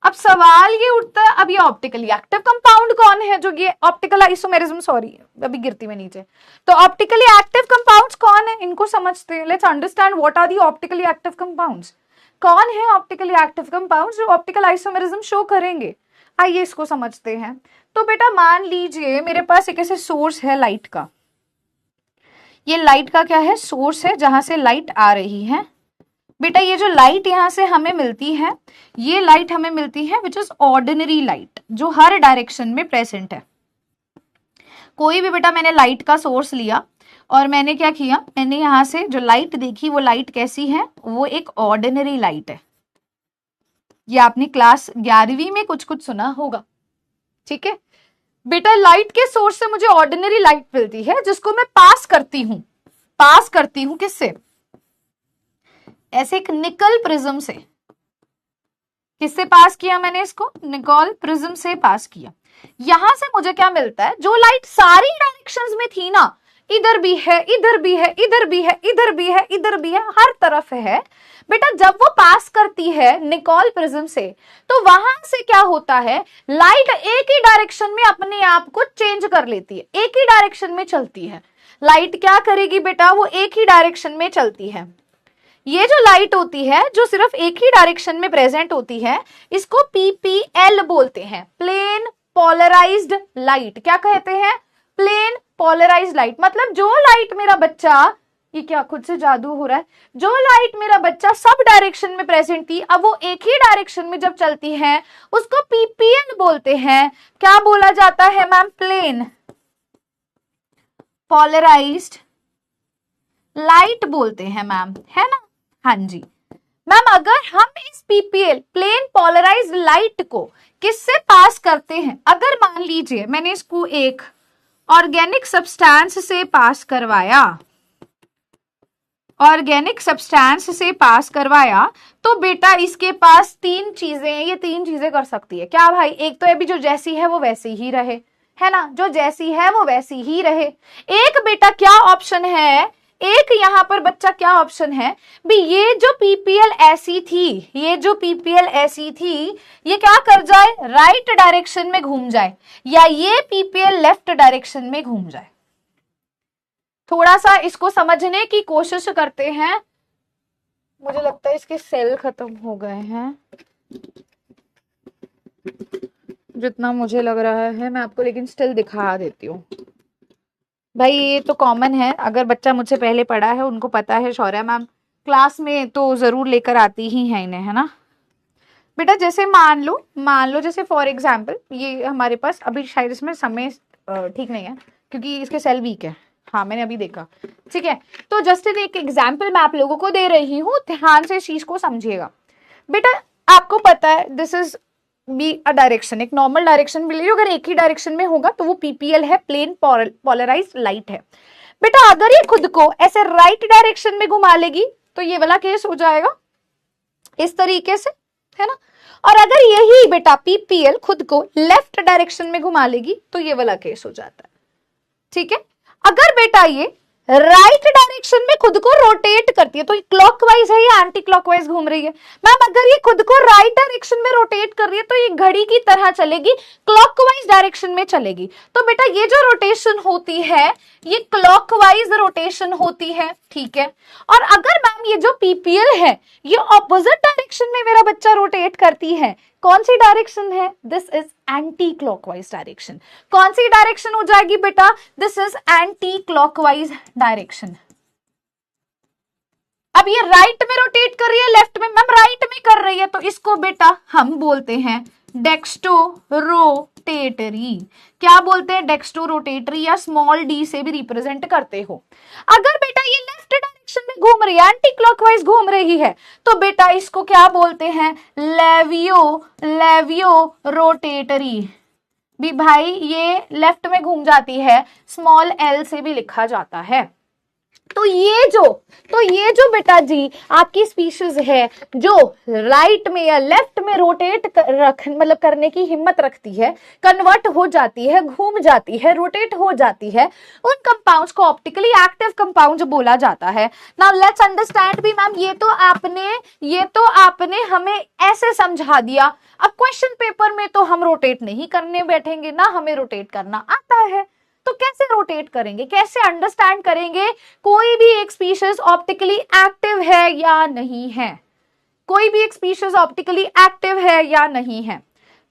अब सवाल ये उठता है, अब ये ऑप्टिकली एक्टिव कंपाउंड कौन है जो ये ऑप्टिकल आइसोमेरिज्म, सॉरी अभी गिरती में नीचे। तो ऑप्टिकली एक्टिव कंपाउंड्स कौन है, इनको समझते हैं। Let's understand what are the optically active compounds. कौन है ऑप्टिकली एक्टिव कंपाउंड्स जो ऑप्टिकल आइसोमेरिज्म शो करेंगे, आइए इसको समझते हैं। तो बेटा मान लीजिए मेरे पास एक ऐसे सोर्स है लाइट का, ये लाइट का क्या है, सोर्स है जहां से लाइट आ रही है। बेटा ये जो लाइट यहां से हमें मिलती है, ये लाइट हमें मिलती है विच इज ऑर्डिनरी लाइट, जो हर डायरेक्शन में प्रेजेंट है। कोई भी बेटा मैंने लाइट का सोर्स लिया और मैंने क्या किया, मैंने यहां से जो लाइट देखी वो लाइट कैसी है, वो एक ऑर्डिनरी लाइट है। ये आपने क्लास 11वीं में कुछ कुछ सुना होगा, ठीक है बेटा। लाइट के सोर्स से मुझे ऑर्डिनरी लाइट मिलती है जिसको मैं पास करती हूं किससे, ऐसे एक निकल प्रिज्म से। किससे पास किया मैंने इसको, निकल प्रिज्म से पास किया। यहां से मुझे क्या मिलता है, जो लाइट सारी डायरेक्शंस में थी ना, इधर भी है, इधर भी है, इधर भी है, इधर भी है, इधर भी है, हर तरफ है बेटा। जब वो पास करती है निकोल प्रिज्म से, तो वहां से क्या होता है, लाइट एक ही डायरेक्शन में अपने आप को चेंज कर लेती है, एक ही डायरेक्शन में चलती है। लाइट क्या करेगी बेटा, वो एक ही डायरेक्शन में चलती है। ये जो लाइट होती है जो सिर्फ एक ही डायरेक्शन में प्रेजेंट होती है, इसको पीपीएल बोलते हैं, प्लेन पोलराइज्ड लाइट। क्या कहते हैं, प्लेन पोलराइज्ड लाइट। मतलब जो लाइट मेरा बच्चा, ये क्या खुद से जादू हो रहा है, जो लाइट मेरा बच्चा सब डायरेक्शन में प्रेजेंट थी, अब वो एक ही डायरेक्शन में जब चलती है, उसको पीपीएल बोलते हैं। क्या बोला जाता है मैम, प्लेन पोलराइज्ड लाइट बोलते हैं मैम, है ना। हाँ जी मैम, अगर हम इस पीपीएल प्लेन पोलराइज्ड लाइट को किससे पास करते हैं, अगर मान लीजिए मैंने इसको एक ऑर्गेनिक सब्सटेंस से पास करवाया, ऑर्गेनिक सब्सटेंस से पास करवाया, तो बेटा इसके पास तीन चीजें, ये तीन चीजें कर सकती है। क्या भाई, एक तो अभी जो जैसी है वो वैसी ही रहे, है ना, जो जैसी है वो वैसी ही रहे। एक बेटा क्या ऑप्शन है, एक यहां पर बच्चा क्या ऑप्शन है भी, ये जो पीपीएल ऐसी थी, ये जो पीपीएल ऐसी थी, ये क्या कर जाए, राइट डायरेक्शन में घूम जाए, या ये पीपीएल लेफ्ट डायरेक्शन में घूम जाए। थोड़ा सा इसको समझने की कोशिश करते हैं। मुझे लगता है इसके सेल खत्म हो गए हैं, जितना मुझे लग रहा है। मैं आपको लेकिन स्टिल दिखा देती हूँ भाई, ये तो कॉमन है, अगर बच्चा मुझसे पहले पढ़ा है उनको पता है, शौर्या मैम क्लास में तो जरूर लेकर आती ही है इन्हें, है ना बेटा। जैसे मान लो जैसे फॉर एग्जाम्पल ये हमारे पास अभी शायद इसमें समय ठीक नहीं है क्योंकि इसके सेल वीक है। हाँ मैंने अभी देखा, ठीक है। तो जस्ट एक एग्जाम्पल मैं आप लोगों को दे रही हूँ, ध्यान से इस चीज को समझिएगा बेटा। आपको पता है this is be a direction, एक नॉर्मल डायरेक्शन मिल रही है, अगर एक ही डायरेक्शन में होगा तो वो पीपीएल है, प्लेन पोलराइज्ड लाइट है बेटा। अगर ये खुद को ऐसे राइट डायरेक्शन में घुमा लेगी तो ये वाला केस हो जाएगा इस तरीके से, है ना। और अगर यही बेटा पीपीएल खुद को लेफ्ट डायरेक्शन में घुमा लेगी तो ये वाला केस हो जाता है, ठीक है। अगर बेटा ये राइट डायरेक्शन में खुद को रोटेट करती है तो क्लॉकवाइज है या एंटी क्लॉकवाइज घूम रही है मैम, अगर ये खुद को राइट डायरेक्शन में रोटेट कर रही है तो ये घड़ी की तरह चलेगी, क्लॉकवाइज डायरेक्शन में चलेगी। तो बेटा ये जो रोटेशन होती है ये क्लॉकवाइज रोटेशन होती है, ठीक है। और अगर मैम ये जो पीपीएल है ये ऑपोजिट डायरेक्शन में मेरा बच्चा रोटेट करती है, कौन सी डायरेक्शन है, this is anti clockwise direction. कौन सी डायरेक्शन हो जाएगी बेटा, this is anti clockwise direction. अब ये राइट में रोटेट कर रही है, लेफ्ट में, मैम राइट में कर रही है, तो इसको बेटा हम बोलते हैं डेक्स्टोरोटेटरी। क्या बोलते हैं? डेक्स्टोरोटेटरी या स्मॉल डी से भी रिप्रेजेंट करते हो। अगर बेटा ये लेफ्ट डायरेक्शन में घूम रही है, एंटी क्लॉकवाइज घूम रही है, तो बेटा इसको क्या बोलते हैं? लेवियो रोटेटरी। भी भाई ये लेफ्ट में घूम जाती है, स्मॉल एल से भी लिखा जाता है। तो ये जो बेटा जी आपकी स्पीशीज है जो राइट में या लेफ्ट में रोटेट मतलब करने की हिम्मत रखती है, कन्वर्ट हो जाती है, घूम जाती है, रोटेट हो जाती है, उन कंपाउंड्स को ऑप्टिकली एक्टिव कंपाउंड बोला जाता है। नाउ लेट्स अंडरस्टैंड भी मैम, ये तो आपने हमें ऐसे समझा दिया। अब क्वेश्चन पेपर में तो हम रोटेट नहीं करने बैठेंगे ना, हमें रोटेट करना आता है, तो कैसे रोटेट करेंगे, कैसे अंडरस्टैंड करेंगे कोई भी एक स्पीशीज ऑप्टिकली एक्टिव है या नहीं है? कोई भी एक स्पीशीज ऑप्टिकली एक्टिव है या नहीं है,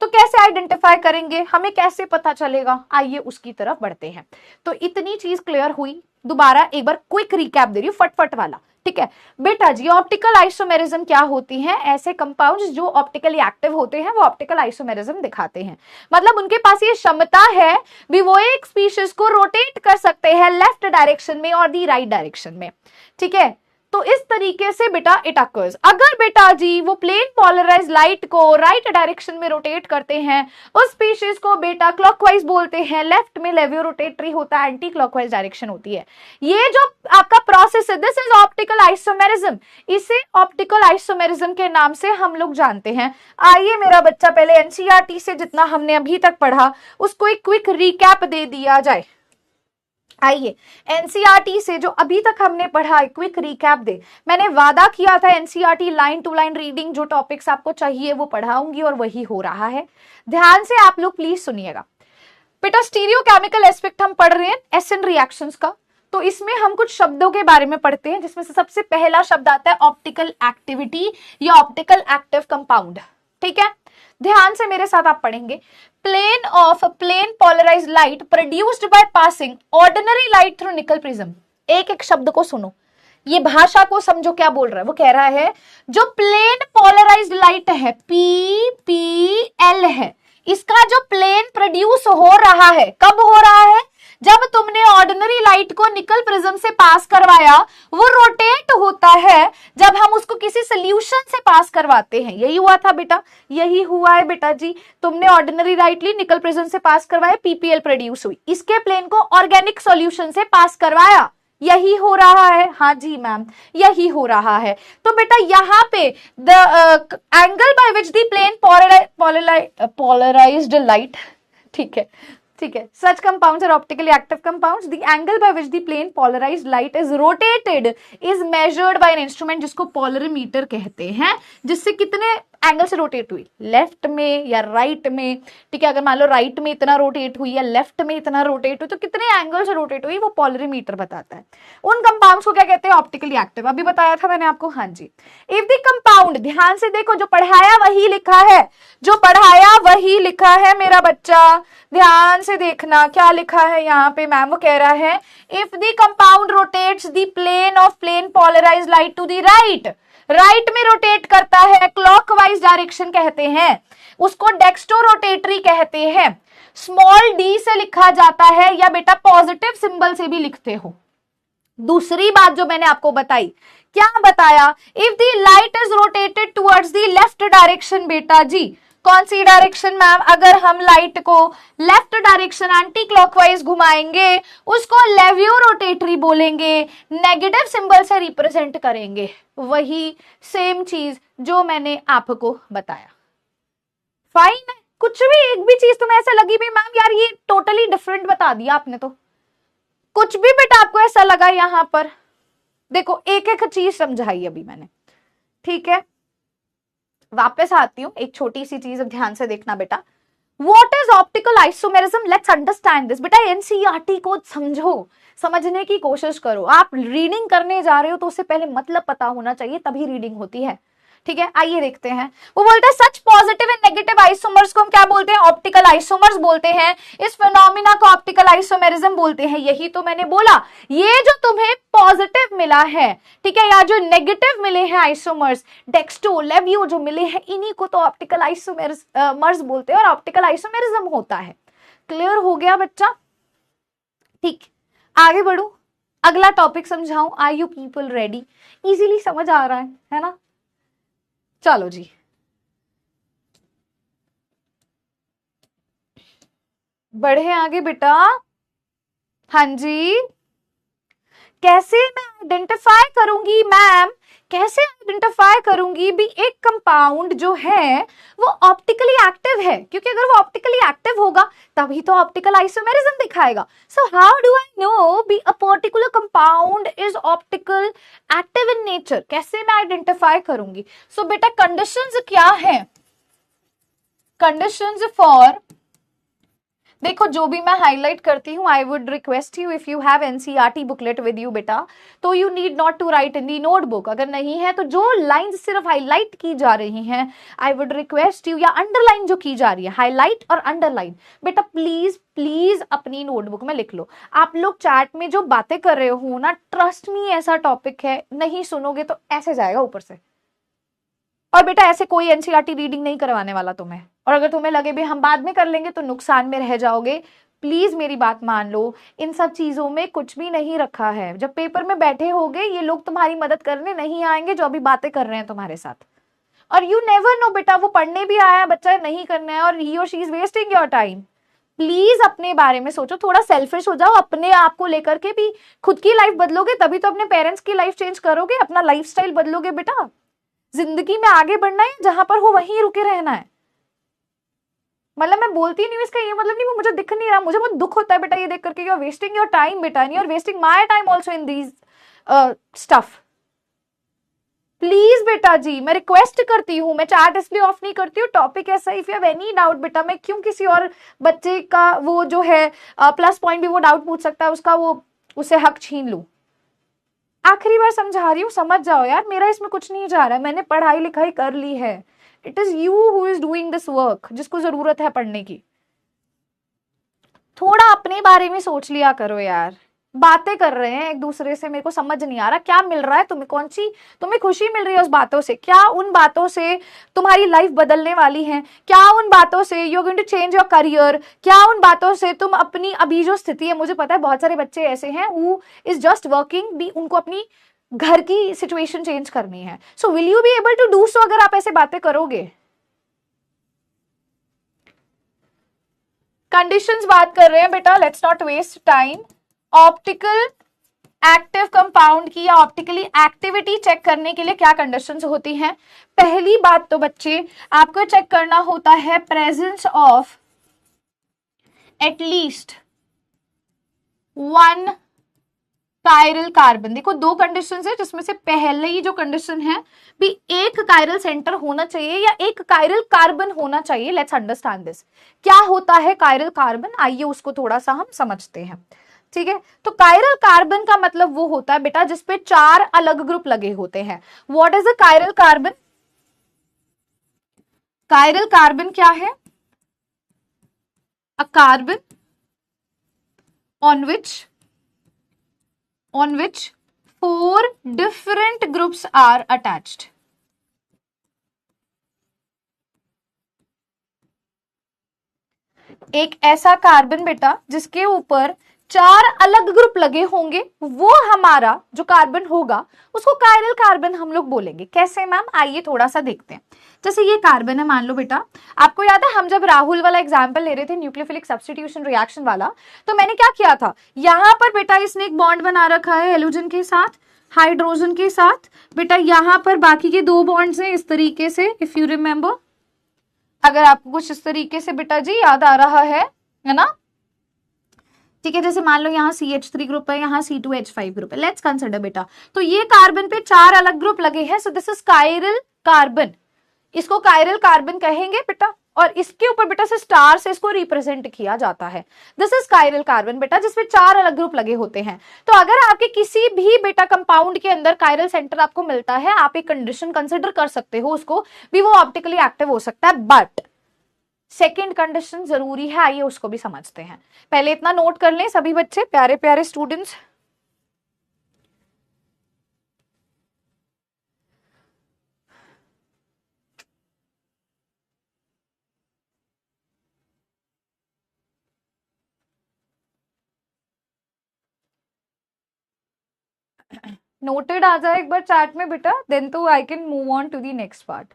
तो कैसे आइडेंटिफाई करेंगे, हमें कैसे पता चलेगा? आइए उसकी तरफ बढ़ते हैं। तो इतनी चीज क्लियर हुई। दोबारा एक बार क्विक रिकैप दे रही हूँ, फटफट वाला, ठीक है बेटा जी। ऑप्टिकल आइसोमेरिज्म क्या होती है? ऐसे कंपाउंड्स जो ऑप्टिकली एक्टिव होते हैं वो ऑप्टिकल आइसोमेरिज्म दिखाते हैं, मतलब उनके पास ये क्षमता है भी वो एक स्पीशीज को रोटेट कर सकते हैं लेफ्ट डायरेक्शन में और दी राइट डायरेक्शन में, ठीक है। तो इस तरीके से बेटा इट अकर्स। अगर बेटा जी वो प्लेन पोलराइज लाइट को राइट डायरेक्शन में रोटेट करते हैं, उस स्पीशीज को बेटा क्लॉकवाइज बोलते हैं, लेफ्ट में लेवियो रोटेटरी होता है, एंटी क्लॉकवाइज डायरेक्शन होती है। ये जो आपका प्रोसेस है, दिस इज ऑप्टिकल आइसोमेरिज्म। इसे ऑप्टिकल आइसोमेरिज्म के नाम से हम लोग जानते हैं। आइए मेरा बच्चा पहले एनसीईआरटी से जितना हमने अभी तक पढ़ा उसको एक क्विक रिकैप दे दिया जाए। आइए एनसीईआरटी से जो अभी तक हमने पढ़ा क्विक रिकैप दे। मैंने वादा किया था NCERT line to line reading जो टॉपिक्स आपको चाहिए वो पढ़ाऊंगी और वही हो रहा है। ध्यान से आप लोग प्लीज सुनिएगा। बेटा स्टीरियोकेमिकल एस्पेक्ट हम पढ़ रहे हैं एसिड रिएक्शंस का, तो इसमें हम कुछ शब्दों के बारे में पढ़ते हैं, जिसमें से सबसे पहला शब्द आता है ऑप्टिकल एक्टिविटी या ऑप्टिकल एक्टिव कंपाउंड, ठीक है। ध्यान से मेरे साथ आप पढ़ेंगे। Plane of plane polarised light produced by passing ordinary light through Nicol prism. एक एक शब्द को सुनो, ये भाषा को समझो क्या बोल रहा है। वो कह रहा है जो प्लेन पोलराइज्ड लाइट है PPL है, इसका जो प्लेन प्रोड्यूस हो रहा है, कब हो रहा है? जब तुमने ऑर्डिनरी लाइट को निकल प्रिज्म से पास करवाया, वो रोटेट होता है जब हम उसको किसी सोल्यूशन से पास करवाते हैं। यही हुआ था बेटा, यही हुआ है बेटा जी। तुमने ऑर्डिनरी लाइट ली, निकल प्रिज्म से पास करवाया, PPL प्रोड्यूस हुई, इसके प्लेन को ऑर्गेनिक सॉल्यूशन से पास करवाया, यही हो रहा है। हाँ जी मैम, यही हो रहा है। तो बेटा यहाँ पे the angle by which the plane polarised light, ठीक है, ठीक है, such compounds are optically active compounds. The angle by which the plane polarized light is rotated is measured by an instrument जिसको पोलरीमीटर कहते हैं, जिससे कितने एंगल से रोटेट हुई, लेफ्ट में या राइट में, ठीक है। अगर मान लो राइट में इतना रोटेट हुई या लेफ्ट में इतना रोटेट हुई, तो कितने एंगल से रोटेट हुई वो पोलरीमीटर बताता है। उन कंपाउंड्स को क्या कहते हैं? Optically active. अभी बताया था मैंने आपको, हाँ जी। इफ द कंपाउंड, ध्यान से देखो, जो पढ़ाया वही लिखा है, जो पढ़ाया वही लिखा है मेरा बच्चा, ध्यान से देखना क्या लिखा है यहाँ पे। मैम वो कह रहा है if the compound rotates the plane of plane polarised light to the right, right में रोटेट करता है, क्लॉकवाइज डायरेक्शन कहते हैं, उसको डेक्स्टोरोटेटरी कहते हैं। स्मॉल डी से लिखा जाता है या बेटा पॉजिटिव सिंबल से भी लिखते हो। दूसरी बात जो मैंने आपको बताई, क्या बताया? If the light is rotated towards the left direction, बेटा जी कौन सी डायरेक्शन मैम? अगर हम लाइट को लेफ्ट डायरेक्शन एंटी क्लॉकवाइज घुमाएंगे उसको लेवियो रोटेटरी बोलेंगे, नेगेटिव सिंबल से रिप्रेजेंट करेंगे। वही सेम चीज जो मैंने आपको बताया। फाइन है, कुछ भी एक भी चीज तुम्हें ऐसा लगी भी मैम यार ये टोटली डिफरेंट बता दिया आपने, तो कुछ भी बेटा आपको ऐसा लगा यहां पर, देखो एक एक चीज समझाई अभी मैंने, ठीक है। वापस आती हूं, एक छोटी सी चीज ध्यान से देखना बेटा। What is optical isomerism? Let's understand this. बेटा एनसीईआरटी को समझो, समझने की कोशिश करो। आप रीडिंग करने जा रहे हो तो उससे पहले मतलब पता होना चाहिए, तभी रीडिंग होती है। ठीक है, आइए देखते हैं। वो बोलते हैं सच पॉजिटिव एंड नेगेटिव आइसोमर्स को हम क्या बोलते हैं? ऑप्टिकल आइसोमर्स बोलते हैं। इस फिनोमिना को ऑप्टिकल आइसोमेरिज्म बोलते हैं। यही तो मैंने बोला, ये जो तुम्हें पॉजिटिव मिला है, ठीक है, या जो नेगेटिव मिले हैं आइसोमर्स, डेक्सटो लेवियो जो मिले हैं, इन्हीं को तो ऑप्टिकल आइसोमर्स बोलते हैं और ऑप्टिकल आइसोमेरिज्म होता है। क्लियर हो गया बच्चा? ठीक, आगे बढ़ू, अगला टॉपिक समझाऊं। Are you people ready? Easily समझ आ रहा है ना? चलो जी, बढ़े आगे बेटा। हाँ जी, कैसे मैं आइडेंटिफाई करूंगी मैम, कैसे आइडेंटिफाई करूंगी भी एक कंपाउंड जो है वो ऑप्टिकली एक्टिव है? क्योंकि अगर वो ऑप्टिकली एक्टिव होगा तभी तो ऑप्टिकल आइसोमेरिज्म दिखाएगा। So how do I know be a particular compound is optical active in nature? कैसे मैं आइडेंटिफाई करूंगी? सो बेटा कंडीशंस क्या है? कंडीशंस फॉर, देखो जो भी मैं हाईलाइट करती हूँ, I would request you if you have NCERT booklet with you बेटा, तो you need not to write in the notebook. अगर नहीं है तो जो लाइंस सिर्फ हाईलाइट की जा रही हैं, आई वुड रिक्वेस्ट यू, या अंडरलाइन जो की जा रही है, हाईलाइट और अंडरलाइन, बेटा प्लीज प्लीज अपनी नोटबुक में लिख लो। आप लोग चैट में जो बातें कर रहे हो ना, ट्रस्ट मी ऐसा टॉपिक है, नहीं सुनोगे तो ऐसे जाएगा ऊपर से। और बेटा ऐसे कोई एनसीईआरटी रीडिंग नहीं करवाने वाला तुम्हें, और अगर तुम्हें लगे भी हम बाद में कर लेंगे तो नुकसान में रह जाओगे। प्लीज मेरी बात मान लो, इन सब चीजों में कुछ भी नहीं रखा है। जब पेपर में बैठे होगे ये लोग तुम्हारी मदद करने नहीं आएंगे जो अभी बातें कर रहे हैं तुम्हारे साथ। और यू नेवर नो बेटा, वो पढ़ने भी आया बच्चा, नहीं करना है, और ही और she is wasting your time. Please अपने बारे में सोचो, थोड़ा सेल्फिश हो जाओ, अपने आप को लेकर के भी। खुद की लाइफ बदलोगे तभी तो अपने पेरेंट्स की लाइफ चेंज करोगे, अपना लाइफस्टाइल बदलोगे बेटा। जिंदगी में आगे बढ़ना है, जहां पर हो वहीं रुके रहना है। मतलब मैं बोलती नहीं हूँ इसका ये मतलब नहीं वो मुझे दिख नहीं रहा, मुझे बहुत दुख होता है बेटा ये देख करके, you are wasting your time बेटा, you are wasting my time also in these stuff. Please बेटा जी, मैं रिक्वेस्ट करती हूँ, मैं चैट इसलिए ऑफ नहीं करती हूँ, टॉपिक ऐसा, if you have any doubt बेटा, मैं क्यों किसी और बच्चे का वो जो है प्लस पॉइंट भी वो डाउट पूछ सकता है उसका, वो उसे हक छीन लूं? आखिरी बार समझा रही हूँ, समझ जाओ यार, मेरा इसमें कुछ नहीं जा रहा है, मैंने पढ़ाई लिखाई कर ली है। It is you who is doing this work, जिसको जरूरत है पढ़ने की। थोड़ा अपने बारे में सोच लिया करो यार। बातें कर रहे हैं एक दूसरे से, मेरे को समझ नहीं आ रहा क्या मिल रहा है तुम्हें, कौन सी तुम्हें खुशी मिल रही है उस बातों से? क्या उन बातों से तुम्हारी लाइफ बदलने वाली है? क्या उन बातों से you are going to change your career? क्या उन बातों से तुम अपनी अभी जो स्थिति है, मुझे पता है बहुत सारे बच्चे ऐसे हैं हु इज जस्ट वर्किंग भी, उनको अपनी घर की सिचुएशन चेंज करनी है। So will you be able to do so अगर आप ऐसे बातें करोगे? कंडीशंस बात कर रहे हैं बेटा, let's not waste time. Optical active compound की या ऑप्टिकली एक्टिविटी चेक करने के लिए क्या कंडीशंस होती हैं? पहली बात तो बच्चे आपको चेक करना होता है presence of at least 1 chiral carbon. देखो दो कंडीशंस है जिसमें से पहले जो कंडीशन है भी एक कायरल सेंटर होना चाहिए या एक कायरल कार्बन होना चाहिए। लेट्स अंडरस्टैंड दिस, क्या होता है कायरल कार्बन, आइए उसको थोड़ा सा हम समझते हैं। ठीक है, तो कायरल कार्बन का मतलब वो होता है बेटा जिसपे 4 अलग ग्रुप लगे होते हैं। What is a chiral carbon? Chiral carbon क्या है? A carbon on which 4 different groups are attached. एक ऐसा कार्बन बेटा जिसके ऊपर 4 अलग ग्रुप लगे होंगे, वो हमारा जो कार्बन होगा उसको कायरल कार्बन हम लोग बोलेंगे। कैसे मैम? आइए थोड़ा सा देखते हैं। जैसे ये कार्बन है, मान लो बेटा, आपको याद है हम जब राहुल वाला एग्जाम्पल ले रहे थे न्यूक्लियोफिलिक सब्स्टिट्यूशन रिएक्शन वाला, तो मैंने क्या किया था, यहां पर बेटा इसने एक बॉन्ड बना रखा है हेलोजन के साथ, हाइड्रोजन के साथ। बेटा यहां पर बाकी के 2 बॉन्ड्स हैं इस तरीके से, इफ यू रिमेंबर, अगर आपको कुछ इस तरीके से बेटा जी याद आ रहा है ना? ठीक है, जैसे मान लो यहाँ CH3 ग्रुप है, यहाँ C2H5 ग्रुप है। लेट्स कंसिडर बेटा, तो ये कार्बन पे 4 अलग ग्रुप लगे हैं, सो दिस इज कायरल कार्बन। इसको कायरल कार्बन कहेंगे बेटा, और इसके ऊपर बेटा से स्टार से इसको रिप्रेजेंट किया जाता है। दिस इज कायरल कार्बन बेटा, जिसमें 4 अलग ग्रुप लगे होते हैं। तो अगर आपके किसी भी बेटा कंपाउंड के अंदर कायरल सेंटर आपको मिलता है, आप एक कंडीशन कंसिडर कर सकते हो उसको भी, वो ऑप्टिकली एक्टिव हो सकता है। बट सेकेंड कंडीशन जरूरी है, आइए उसको भी समझते हैं। पहले इतना नोट कर लें सभी बच्चे, प्यारे प्यारे स्टूडेंट्स। नोटेड आ जाए एक बार चैट में बेटा, देन तो I can move on to the next part.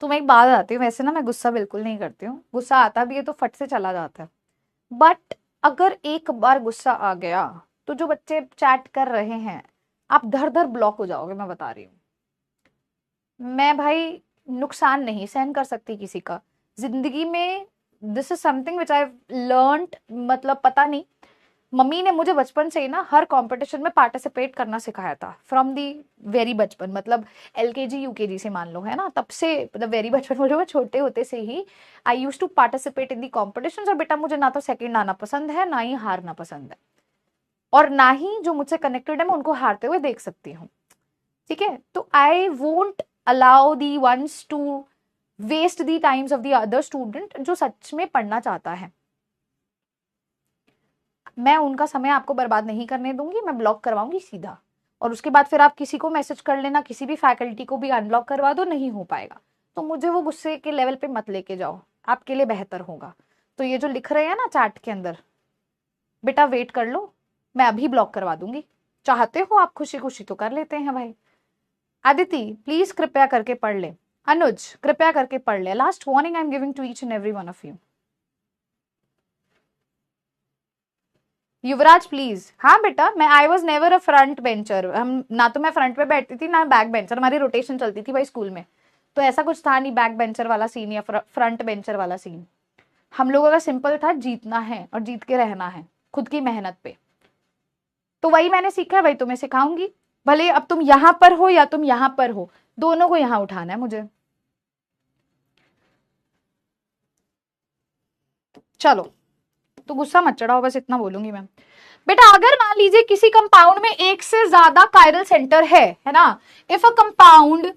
तो मैं एक बात आती हूँ, वैसे ना मैं गुस्सा बिल्कुल नहीं करती हूँ, गुस्सा आता भी है तो फट से चला जाता है। बट अगर एक बार गुस्सा आ गया तो जो बच्चे चैट कर रहे हैं, आप धर धर ब्लॉक हो जाओगे, मैं बता रही हूँ। मैं भाई नुकसान नहीं सहन कर सकती किसी का जिंदगी में। This is something which I learned, मतलब पता नहीं, मम्मी ने मुझे बचपन से ही ना हर कंपटीशन में पार्टिसिपेट करना सिखाया था, फ्रॉम दी वेरी बचपन, मतलब LKG UKG से मान लो, है ना, तब से, मतलब वेरी बचपन बोलो, छोटे होते से ही I use to participate in the competition. और बेटा मुझे ना तो सेकंड आना पसंद है, ना ही हारना पसंद है, और ना ही जो मुझसे कनेक्टेड है मैं उनको हारते हुए देख सकती हूँ। ठीक है, तो I won't allow the ones to waste the times of the other student जो सच में पढ़ना चाहता है। मैं उनका समय आपको बर्बाद नहीं करने दूंगी, मैं ब्लॉक करवाऊंगी सीधा, और उसके बाद फिर आप किसी को मैसेज कर लेना, किसी भी फैकल्टी को भी अनब्लॉक करवा दो, नहीं हो पाएगा। तो मुझे वो गुस्से के लेवल पे मत लेके जाओ, आपके लिए बेहतर होगा। तो ये जो लिख रहे हैं ना चैट के अंदर, बेटा वेट कर लो, मैं अभी ब्लॉक करवा दूंगी। चाहते हो आप खुशी खुशी तो कर लेते हैं भाई। आदिति प्लीज कृपया करके पढ़ ले, अनुज कृपया करके पढ़ ले। Last warning I am giving to each and every one of you. Yuvraj please. हाँ बेटा, मैं I was never a front bencher, हम ना तो मैं फ्रंट पे बैठती थी ना बैक बेंचर, हमारी रोटेशन चलती थी भाई स्कूल में, तो ऐसा कुछ था नहीं बैक बेंचर वाला सीन या फ्रंट बेंचर वाला सीन। हम लोगों का सिंपल था, जीतना है और जीत के रहना है खुद की मेहनत पे। तो वही मैंने सीखा है, वही तुम्हें सिखाऊंगी, भले अब तुम यहां पर हो या तुम यहां पर हो, दोनों को यहां उठाना है मुझे। चलो, तो गुस्सा मत चढ़ाओ, बस इतना बोलूंगी मैं। बेटा अगर मान लीजिए किसी कंपाउंड में एक से ज्यादा कायरल सेंटर है ना, if a compound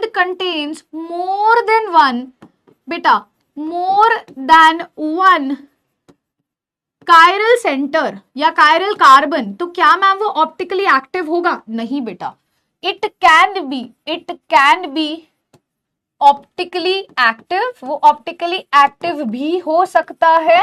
contains more than one, बेटा more than one chiral centre या कायरल कार्बन, तो क्या मैम वो ऑप्टिकली एक्टिव होगा? नहीं बेटा, it can be optically active, वो ऑप्टिकली एक्टिव भी हो सकता है,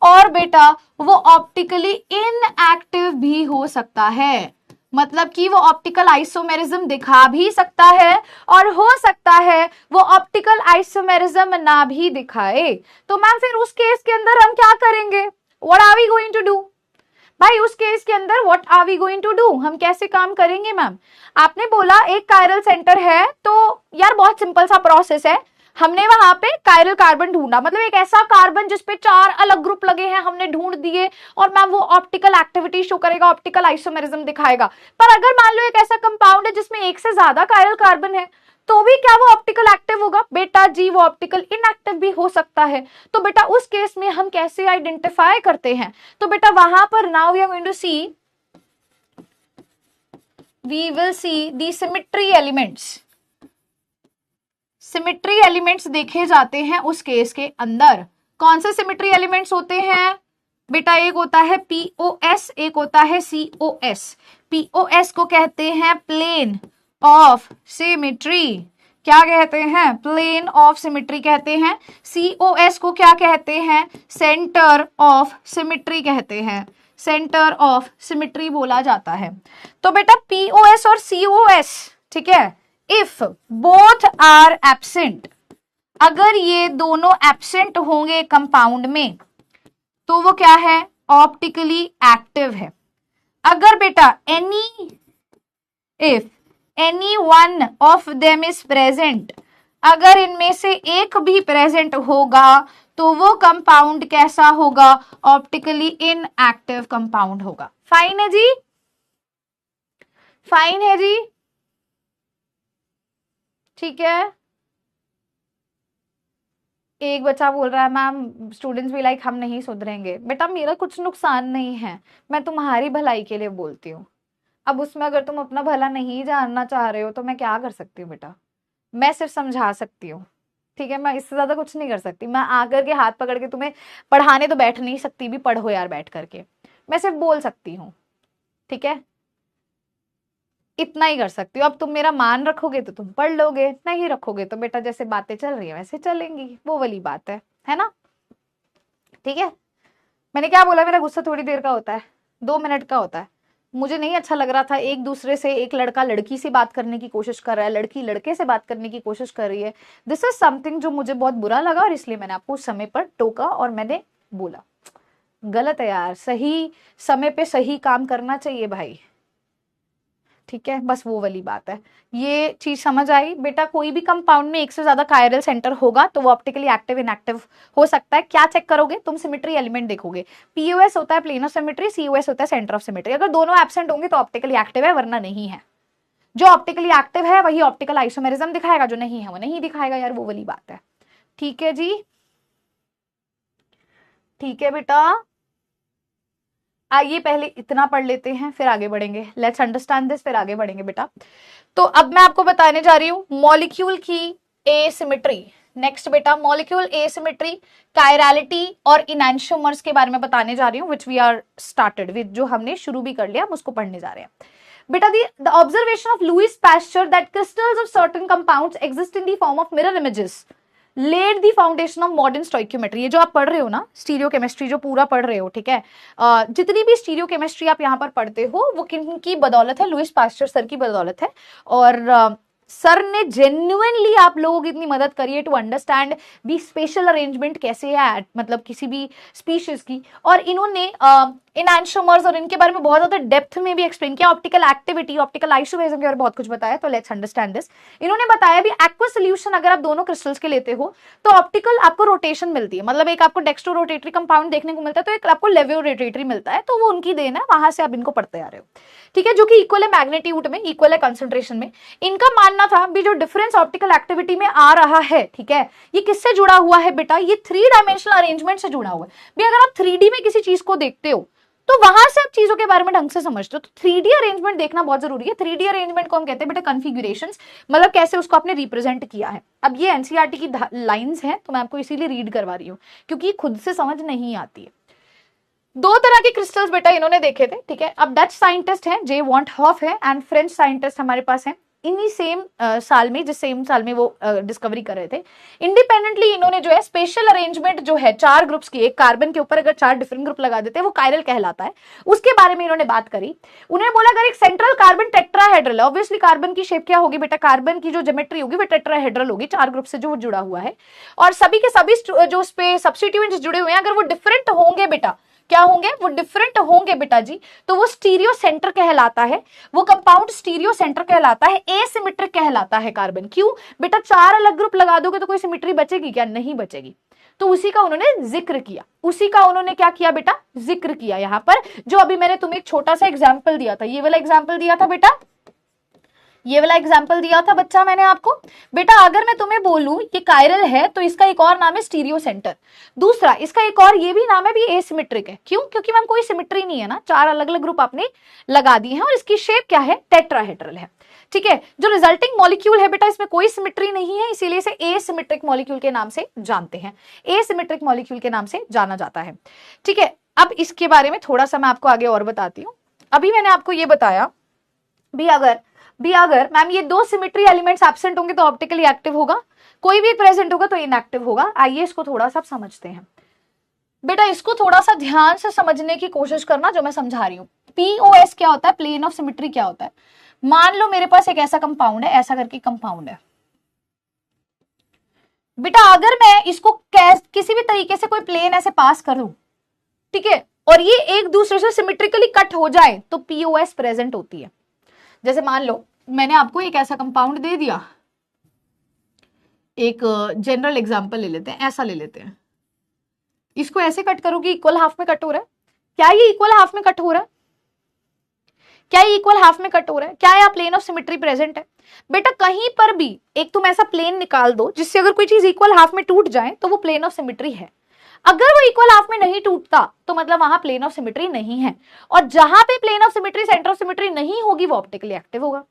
और बेटा वो ऑप्टिकली इनएक्टिव भी हो सकता है। मतलब कि वो ऑप्टिकल आइसोमेरिज्म दिखा भी सकता है, और हो सकता है वो ऑप्टिकल आइसोमेरिज्म ना भी दिखाए। तो मैम फिर उस केस के अंदर हम क्या करेंगे? What are we going to do? भाई उस केस के अंदर what are we going to do, हम कैसे काम करेंगे? मैम आपने बोला एक कायरल सेंटर है, तो यार बहुत सिंपल सा प्रोसेस है, हमने वहां पे कायरल कार्बन ढूंढा, मतलब एक ऐसा कार्बन जिसपे 4 अलग ग्रुप लगे हैं हमने ढूंढ दिए, और मैम वो ऑप्टिकल एक्टिविटी शो करेगा, ऑप्टिकल आइसोमेरिज्म दिखाएगा। पर अगर मान लो एक ऐसा कंपाउंड है जिसमें एक से ज्यादा कायरल कार्बन है, तो भी क्या वो ऑप्टिकल एक्टिव होगा? बेटा जी वो ऑप्टिकल इनएक्टिव भी हो सकता है। तो बेटा उस केस में हम कैसे आइडेंटिफाई करते हैं? तो बेटा वहां पर now we are going to see, we will see the symmetry elements. Symmetry elements देखे जाते हैं उस केस के अंदर। कौन से सिमेट्री एलिमेंट्स होते हैं बेटा? एक होता है POS, एक होता है COS। POS को कहते हैं प्लेन ऑफ सिमेट्री, क्या कहते हैं? प्लेन ऑफ सिमेट्री कहते हैं। COS को क्या कहते हैं? सेंटर ऑफ सिमेट्री कहते हैं, सेंटर ऑफ सिमेट्री बोला जाता है। तो बेटा POS और COS, ठीक है, इफ बोथ आर एब्सेंट, अगर ये दोनों एब्सेंट होंगे कंपाउंड में, तो वो क्या है? ऑप्टिकली एक्टिव है। अगर बेटा if any one of them is present, अगर इनमें से एक भी प्रेजेंट होगा तो वो कंपाउंड कैसा होगा? ऑप्टिकली इनएक्टिव कंपाउंड होगा। फाइन है जी, फाइन है जी, ठीक है। एक बच्चा बोल रहा है मैम स्टूडेंट्स भी लाइक हम नहीं सुधरेंगे। बेटा मेरा कुछ नुकसान नहीं है, मैं तुम्हारी भलाई के लिए बोलती हूँ। अब उसमें अगर तुम अपना भला नहीं जानना चाह रहे हो तो मैं क्या कर सकती हूँ बेटा? मैं सिर्फ समझा सकती हूँ, ठीक है। मैं इससे ज्यादा कुछ नहीं कर सकती। मैं आकर के हाथ पकड़ के तुम्हें पढ़ाने तो बैठ नहीं सकती, भी पढ़ो यार बैठ करके। मैं सिर्फ बोल सकती हूँ, ठीक है। इतना ही कर सकती हूँ। अब तुम मेरा मान रखोगे तो तुम पढ़ लोगे, नहीं रखोगे तो बेटा जैसे बातें चल रही है वैसे चलेंगी, वो वाली बात है ना? ठीक है। मैंने क्या बोला, मेरा गुस्सा थोड़ी देर का होता है, 2 मिनट का होता है। मुझे नहीं अच्छा लग रहा था एक दूसरे से, एक लड़का लड़की से बात करने की कोशिश कर रहा है, लड़की लड़के से बात करने की कोशिश कर रही है। दिस इज समथिंग जो मुझे बहुत बुरा लगा और इसलिए मैंने आपको उस समय पर टोका और मैंने बोला गलत है यार, सही समय पे सही काम करना चाहिए भाई, ठीक है। बस वो वाली बात है। ये चीज समझ आई बेटा? कोई भी कंपाउंड में एक से ज्यादा कायरल सेंटर होगा तो वो ऑप्टिकली एक्टिव इनएक्टिव हो सकता है। क्या चेक करोगे तुम? सिमेट्री एलिमेंट देखोगे। पीओएस होता है प्लेन ऑफ सिमेट्री, सीओएस होता है सेंटर ऑफ सिमेट्री। अगर दोनों एब्सेंट होंगे तो ऑप्टिकली एक्टिव है, वरना नहीं है। जो ऑप्टिकली एक्टिव है वही ऑप्टिकल आइसोमेरिज्म दिखाएगा, जो नहीं है वो नहीं दिखाएगा यार, वो वाली बात है। ठीक है जी, ठीक है बेटा। आइए पहले इतना पढ़ लेते हैं फिर आगे बढ़ेंगे। लेट्स अंडरस्टैंड दिस, फिर आगे बढ़ेंगे बेटा। तो अब मैं आपको बताने जा रही हूं मॉलिक्यूल की एसिमेट्री। नेक्स्ट बेटा मॉलिक्यूल एसिमेट्री, कायरलिटी और इनैंशियोमर्स के बारे में बताने जा रही हूं, which we are started with, जो हमने शुरू भी कर लिया, हम उसको पढ़ने जा रहे हैं बेटा। The observation of Louis Pasteur that crystals of certain compounds exist in the form of mirror images led the foundation of modern stoichiometry. ये जो आप पढ़ रहे हो ना, स्टीरियो केमिस्ट्री जो पूरा पढ़ रहे हो, ठीक है। जितनी भी स्टीरियो केमिस्ट्री आप यहाँ पर पढ़ते हो वो किन की बदौलत है? लुईस पास्चर सर की बदौलत है। और सर ने जेन्युइनली आप लोगों की इतनी मदद करी है टू अंडरस्टैंड भी स्पेशल अरेंजमेंट कैसे है, मतलब किसी भी स्पीशीज की। और इन्होंने इनैंशियोमर्स और इनके बारे में बहुत ज्यादा डेप्थ में भी एक्सप्लेन किया, ऑप्टिकल एक्टिविटी, ऑप्टिकल आइसोमेरिज्म के बारे में बहुत कुछ बताया। तो लेट्स अंडरस्टैंड दिस। इन्होंने बताया भी एक्वस सोल्यूशन अगर आप दोनों क्रिस्टल्स के लेते हो तो ऑप्टिकल आपको रोटेशन मिलती है, मतलब एक आपको डेक्स्ट्रो रोटेटरी कंपाउंड देखने को मिलता है तो एक आपको लेवियो रोटेटरी मिलता है, तो वो उनकी देन है, वहां से आप इनको पढ़ते आ रहे हो, ठीक है। जो कि इक्वल है मैग्नीट्यूड में, इक्वल है कंसंट्रेशन में। इनका मानना था भी जो डिफरेंस ऑप्टिकल एक्टिविटी में आ रहा है, ठीक है, ये किससे जुड़ा हुआ है बेटा? ये 3 डायमेंशनल अरेंजमेंट से जुड़ा हुआ है। भी अगर आप 3D में किसी चीज को देखते हो तो वहां से आप चीजों के बारे में ढंग से समझते हो, तो 3D अरेंजमेंट देखना बहुत जरूरी है। 3D अरेंजमेंट को हम कहते हैं बेटा कॉन्फ़िगरेशंस, मतलब कैसे उसको आपने रिप्रेजेंट किया है। अब ये एनसीईआरटी की लाइंस हैं तो मैं आपको इसीलिए रीड करवा रही हूँ क्योंकि खुद से समझ नहीं आती है। 2 तरह के क्रिस्टल्स बेटा इन्होंने देखे थे, ठीक है। अब डच साइंटिस्ट हैं जे वॉन्ट हॉफ है एंड फ्रेंच साइंटिस्ट हमारे पास हैं इन्हीं सेम साल में, जिस सेम साल में वो डिस्कवरी कर रहे थे। इंडिपेंडेंटली इन्होंने जो है स्पेशल अरेंजमेंट जो है 4 ग्रुप्स की, एक कार्बन के ऊपर अगर 4 डिफरेंट ग्रुप लगा देते हैं वो कायरल कहलाता है, उसके बारे में इन्होंने बात करी। उन्होंने बोला अगर एक सेंट्रल कार्बन टेट्राहेड्रल है, ऑब्वियसली कार्बन की शेप क्या होगी बेटा? कार्बन की जो ज्योमेट्री होगी वो टेट्राहेड्रल होगी, 4 ग्रुप से जो जुड़ा हुआ है। और सभी के सभी जो उस पे सब्स्टिट्यूएंट्स जुड़े हुए हैं अगर वो डिफरेंट होंगे बेटा, क्या होंगे? वो डिफरेंट होंगे बेटा जी, तो वो स्टीरियो सेंटर कहलाता है, वो कंपाउंड स्टीरियो सेंटर कहलाता है, एसिमेट्रिक कहलाता है कार्बन। क्यों बेटा? 4 अलग ग्रुप लगा दोगे तो कोई सिमेट्री बचेगी क्या? नहीं बचेगी। तो उसी का उन्होंने जिक्र किया, उसी का उन्होंने क्या किया बेटा? जिक्र किया यहां पर, जो अभी मैंने तुम्हें एक छोटा सा एग्जाम्पल दिया था, ये वाला एग्जाम्पल दिया था बेटा, ये वाला एग्जाम्पल दिया था बच्चा मैंने आपको। बेटा अगर मैं तुम्हें बोलूं ये कायरल है तो इसका एक और नाम है स्टीरियो सेंटर, दूसरा इसका एक और ये भी नाम है भी एसिमेट्रिक है। क्यों? क्योंकि मैम कोई सिमेट्री नहीं है ना, 4 अलग अलग ग्रुप आपने लगा दिए हैं और इसकी शेप क्या है? टेट्राहेड्रल है, ठीक है। जो रिजल्टिंग मॉलिक्यूल है बेटा इसमें कोई सिमेट्री नहीं है, इसीलिए इसे एसिमेट्रिक मॉलिक्यूल के नाम से जानते हैं, एसिमेट्रिक मॉलिक्यूल के नाम से जाना जाता है, ठीक है। अब इसके बारे में थोड़ा सा मैं आपको आगे और बताती हूँ। अभी मैंने आपको ये बताया भी अगर मैम ये 2 सिमेट्री एलिमेंट्स एब्सेंट होंगे तो ऑप्टिकली एक्टिव होगा, कोई भी प्रेजेंट होगा तो इनएक्टिव होगा। आइए इसको थोड़ा सा समझते हैं बेटा, इसको थोड़ा सा ध्यान से समझने की कोशिश करना जो मैं समझा रही हूँ। पीओएस क्या होता है? प्लेन ऑफ सिमेट्री क्या होता है? मान लो मेरे पास एक ऐसा कंपाउंड है, ऐसा करके कंपाउंड है बेटा, अगर मैं इसको किसी भी तरीके से कोई प्लेन ऐसे पास करूं, ठीक है, और ये एक दूसरे से सिमेट्रिकली कट हो जाए तो पीओएस प्रेजेंट होती है। जैसे मान लो मैंने आपको एक ऐसा कंपाउंड दे दिया, एक जनरल एग्जांपल ले लेते हैं, ऐसा ले लेते हैं, इसको ऐसे कट करो कि इक्वल हाफ में कट हो रहा है। क्या ये इक्वल हाफ में कट हो रहा है? क्या ये इक्वल हाफ में कट हो रहा है? क्या यहाँ प्लेन ऑफ सिमेट्री प्रेजेंट है? बेटा कहीं पर भी एक तुम ऐसा प्लेन निकाल दो जिससे अगर कोई चीज इक्वल हाफ में टूट जाए तो वो प्लेन ऑफ सिमेट्री है। अगर वो इक्वल हाफ में नहीं टूटता तो मतलब वहां प्लेन ऑफ सिमेट्री नहीं है, और जहां पे plane of symmetry centre of symmetry नहीं होगी वो ऑप्टिकली एक्टिव होगा।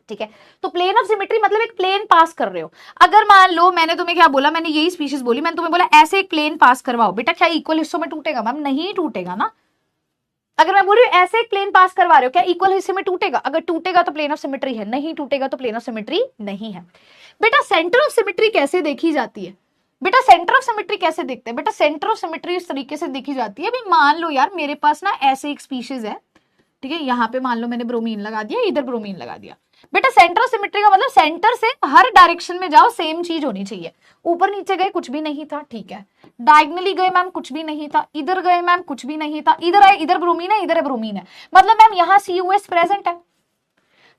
ठीक है, तो प्लेन ऑफ सिमेट्री मतलब एक प्लेन पास कर रहे हो। अगर मान लो मैंने तुम्हें क्या बोला, मैंने यही स्पीशीज बोली, मैंने तुम्हें बोला ऐसे एक प्लेन पास करवाओ, बेटा क्या इक्वल हिस्सों में टूटेगा? मैम नहीं टूटेगा ना। अगर मैं बोल रही हूँ ऐसे एक प्लेन पास करवा रहे हो, क्या इक्वल हिस्से में टूटेगा? अगर टूटेगा तो प्लेन ऑफ सिमेट्री है, नहीं टूटेगा तो प्लेन ऑफ सिमेट्री नहीं है। बेटा सेंटर ऑफ सिमेट्री कैसे देखी जाती है? बेटा सेंटर ऑफ सिमेट्री कैसे देखते हैं? बेटा सेंटर ऑफ सिमेट्री इस तरीके से देखी जाती है, अभी मान लो यार मेरे पास ना ऐसे एक स्पीशीज है, ठीक है, यहाँ पे मान लो मैंने ब्रोमीन लगा दिया, इधर ब्रोमीन लगा दिया। बेटा सेंटर ऑफ सिमेट्री का मतलब सेंटर से हर डायरेक्शन में जाओ सेम चीज होनी चाहिए। ऊपर नीचे गए कुछ भी नहीं था, ठीक है, डायगनली गए मैम कुछ भी नहीं था, इधर गए मैम कुछ भी नहीं था, इधर आए इधर ब्रोमीन है, इधर ब्रोमीन है, मतलब मैम यहाँ COS प्रेजेंट है।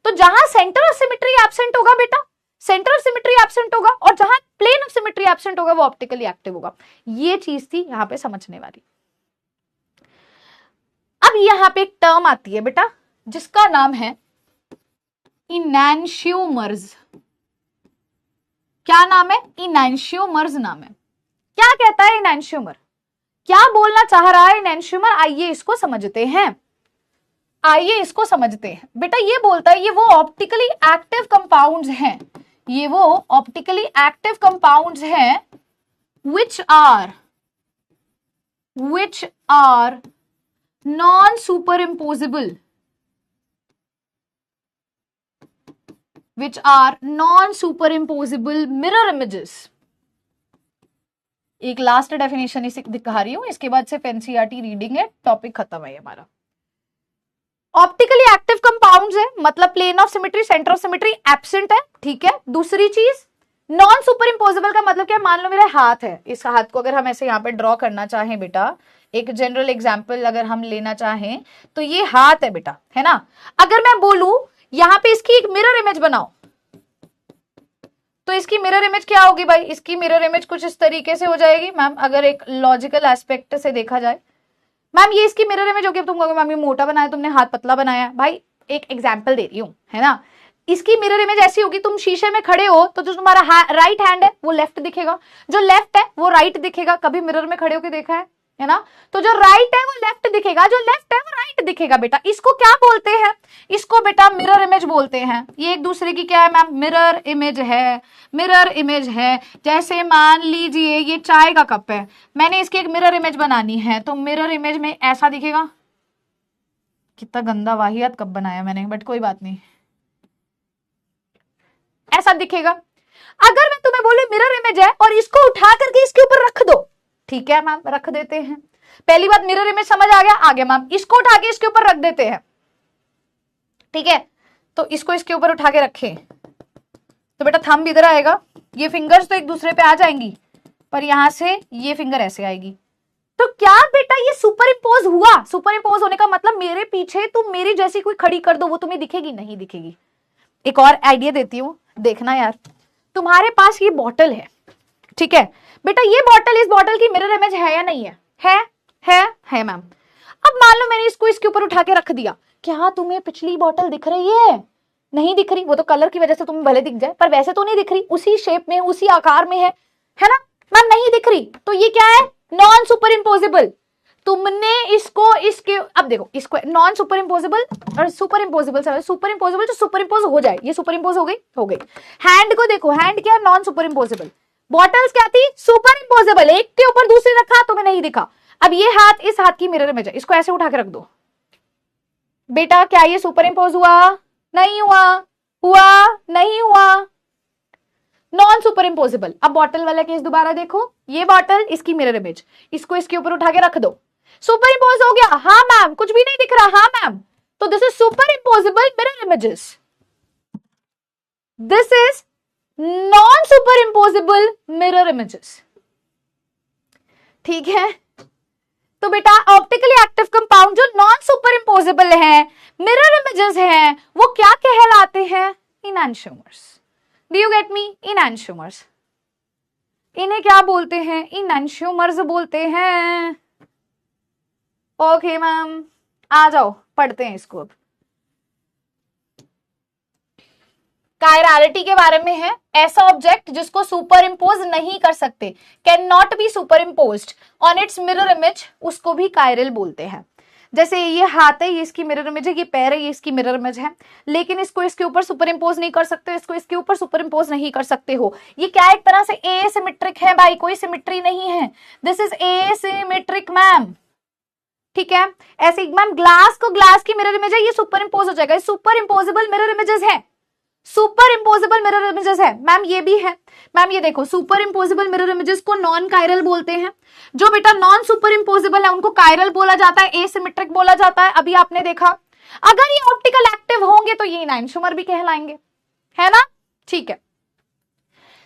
तो जहां सेंटर ऑफ सिमेट्री एब्सेंट होगा बेटा, सेंटर ऑफ सिमेट्री एब्सेंट होगा, और जहां प्लेन ऑफ सिमेट्री एब्सेंट होगा वो ऑप्टिकली एक्टिव होगा। ये चीज थी यहां पे समझने वाली। अब यहां पे एक टर्म आती है बेटा जिसका नाम है इनैंशियोमर्स। क्या नाम है? इनैंशियोमर्स नाम है। क्या कहता है इनैंशियोमर? क्या बोलना चाह रहा है इनैंशियोमर? आइए इसको समझते हैं, आइए इसको समझते हैं। बेटा ये बोलता है ये वो ऑप्टिकली एक्टिव कंपाउंड्स हैं, ये वो ऑप्टिकली एक्टिव कंपाउंड्स हैं which are non superimposable, which are non superimposable mirror images। एक लास्ट डेफिनेशन इसे दिखा रही हूं, इसके बाद से एनसीईआरटी रीडिंग है, टॉपिक खत्म है हमारा। ऑप्टिकली एक्टिव कंपाउंड्स है मतलब plane of symmetry centre of symmetry absent है, ठीक है। दूसरी चीज नॉन सुपर इम्पोजेबल का मतलब क्या? मान लो मेरा हाथ है, इस हाथ को अगर हम ऐसे यहाँ पे ड्रॉ करना चाहें बेटा, एक जनरल एग्जांपल अगर हम लेना चाहें तो ये हाथ है बेटा, है ना। अगर मैं बोलूं यहाँ पे इसकी एक मिरर इमेज बनाओ, तो इसकी मिरर इमेज क्या होगी भाई? इसकी मिरर इमेज कुछ इस तरीके से हो जाएगी मैम, अगर एक लॉजिकल एस्पेक्ट से देखा जाए। मैम ये इसकी मिरर इमेज होगी। अब तुम कहोगे मैम ये मोटा बनाया तुमने, हाथ पतला बनाया। भाई एक एग्जांपल दे रही हूँ, है ना। इसकी मिरर इमेज ऐसी होगी, तुम शीशे में खड़े हो तो जो तुम्हारा राइट हैंड है वो लेफ्ट दिखेगा, जो लेफ्ट है वो राइट दिखेगा। कभी मिरर में खड़े होकर देखा है ना। तो जो राइट है वो लेफ्ट दिखेगा, जो लेफ्ट है वो राइट दिखेगा। बेटा इसको क्या बोलते हैं? इसको बेटा मिरर इमेज बोलते हैं। ये एक दूसरे की क्या है मैम? मिरर इमेज है, मिरर इमेज है। जैसे मान लीजिए ये चाय का कप है, मैंने इसकी एक मिरर इमेज बनानी है, तो मिरर इमेज में ऐसा दिखेगा। कितना गंदा वाहियात कप बनाया मैंने, बट कोई बात नहीं, ऐसा दिखेगा। अगर मैं तुम्हें बोले मिरर इमेज है और इसको उठा करके इसके ऊपर रख दो, ठीक है मैम, रख देते हैं। पहली बात मिरर इमेज समझ आ गया? आगे मैम इसको उठा के इसके ऊपर रख देते हैं, ठीक है। तो इसको इसके ऊपर उठा के रखें तो बेटा थंब इधर आएगा, ये फिंगर्स तो एक दूसरे पे आ जाएंगी, पर यहां से ये फिंगर ऐसे आएगी। तो क्या बेटा ये सुपर इम्पोज हुआ? सुपर इम्पोज होने का मतलब मेरे पीछे तुम मेरी जैसी कोई खड़ी कर दो, वो तुम्हें दिखेगी? नहीं दिखेगी। एक और आइडिया देती हूँ, देखना यार। तुम्हारे पास ये बॉटल है, ठीक है बेटा, ये बॉटल, इस बॉटल की मिरर इमेज है या नहीं है? है मैम। अब मान लो मैंने इसको इसके ऊपर उठा के रख दिया, क्या तुम्हें पिछली बॉटल दिख रही है? नहीं दिख रही। वो तो कलर की वजह से तुम्हें भले दिख जाए, पर वैसे तो नहीं दिख रही, उसी शेप में उसी आकार में है ना मैम, नहीं दिख रही। तो ये क्या है? Non super imposable. तुमने इसको इसके, अब देखो इसको नॉन सुपर इम्पोजेबल और सुपर इम्पोजेबल, सुपर इम्पोजेबल तो सुपर इम्पोज हो जाए, ये सुपर इम्पोज हो गई। हैंड को देखो, हैंड क्या? Non super imposable. बॉटल्स क्या थी? Super imposable. एक के ऊपर दूसरी रखा, तुम्हें नहीं दिखा। अब ये हाथ, इस हाथ की मिरर इमेज है, इसको ऐसे उठा के रख दो बेटा, क्या ये सुपर इम्पोज हुआ? नहीं हुआ। हुआ? नहीं हुआ। Non super imposable. अब बॉटल वाला केस दोबारा देखो, ये बॉटल, इसकी मिरर इमेज, इसको इसके ऊपर उठा के रख दो, सुपर इम्पोज हो गया। हाँ मैम, कुछ भी नहीं दिख रहा। हाँ मैम, तो this is superimposable mirror images, this is non superimposable mirror images, ठीक है। तो बेटा ऑप्टिकली एक्टिव कंपाउंड जो नॉन सुपर इम्पोजेबल है, मिरर इमेजेस हैं, वो क्या कहलाते हैं? Enantiomers. Do you get me? Enantiomers. इन्हें क्या बोलते हैं? इनैंशियोमर्स बोलते हैं। ओके मैम, आ जाओ पढ़ते हैं इसको अब। कायरलिटी के बारे में है, ऐसा ऑब्जेक्ट जिसको सुपर इम्पोज नहीं कर सकते, can not be super imposed on it's mirror image, उसको भी कायरल बोलते हैं। जैसे ये हाथ है, ये इसकी मिरर इमेज है, ये पैर है, ये इसकी मिरर इमेज है, लेकिन इसको इसके ऊपर सुपर इम्पोज नहीं कर सकते, इसको इसके ऊपर सुपर इम्पोज नहीं कर सकते हो। ये क्या एक तरह से एसिमेट्रिक है भाई, कोई सिमेट्री नहीं है, दिस इज एसिमेट्रिक मैम। ठीक है, ऐसे मैम ग्लास को ग्लास की मिरर इमेज है, ये सुपर इम्पोज हो जाएगा, सुपर इम्पोजेबल मिरर इमेजेस है, सुपर इम्पोजेबल मिरर इमेजेस है मैम। ये भी है मैम, ये देखो सुपर इम्पोजेबल मिरर इमेजेस को नॉन कायरल बोलते हैं, जो बेटा नॉन सुपर इम्पोजेबल है उनको कायरल बोला जाता है, एसिमेट्रिक बोला जाता है। अभी आपने देखा, अगर ये ऑप्टिकल एक्टिव होंगे तो ये इनैंशियोमर भी कहलाएंगे, है ना? ठीक है।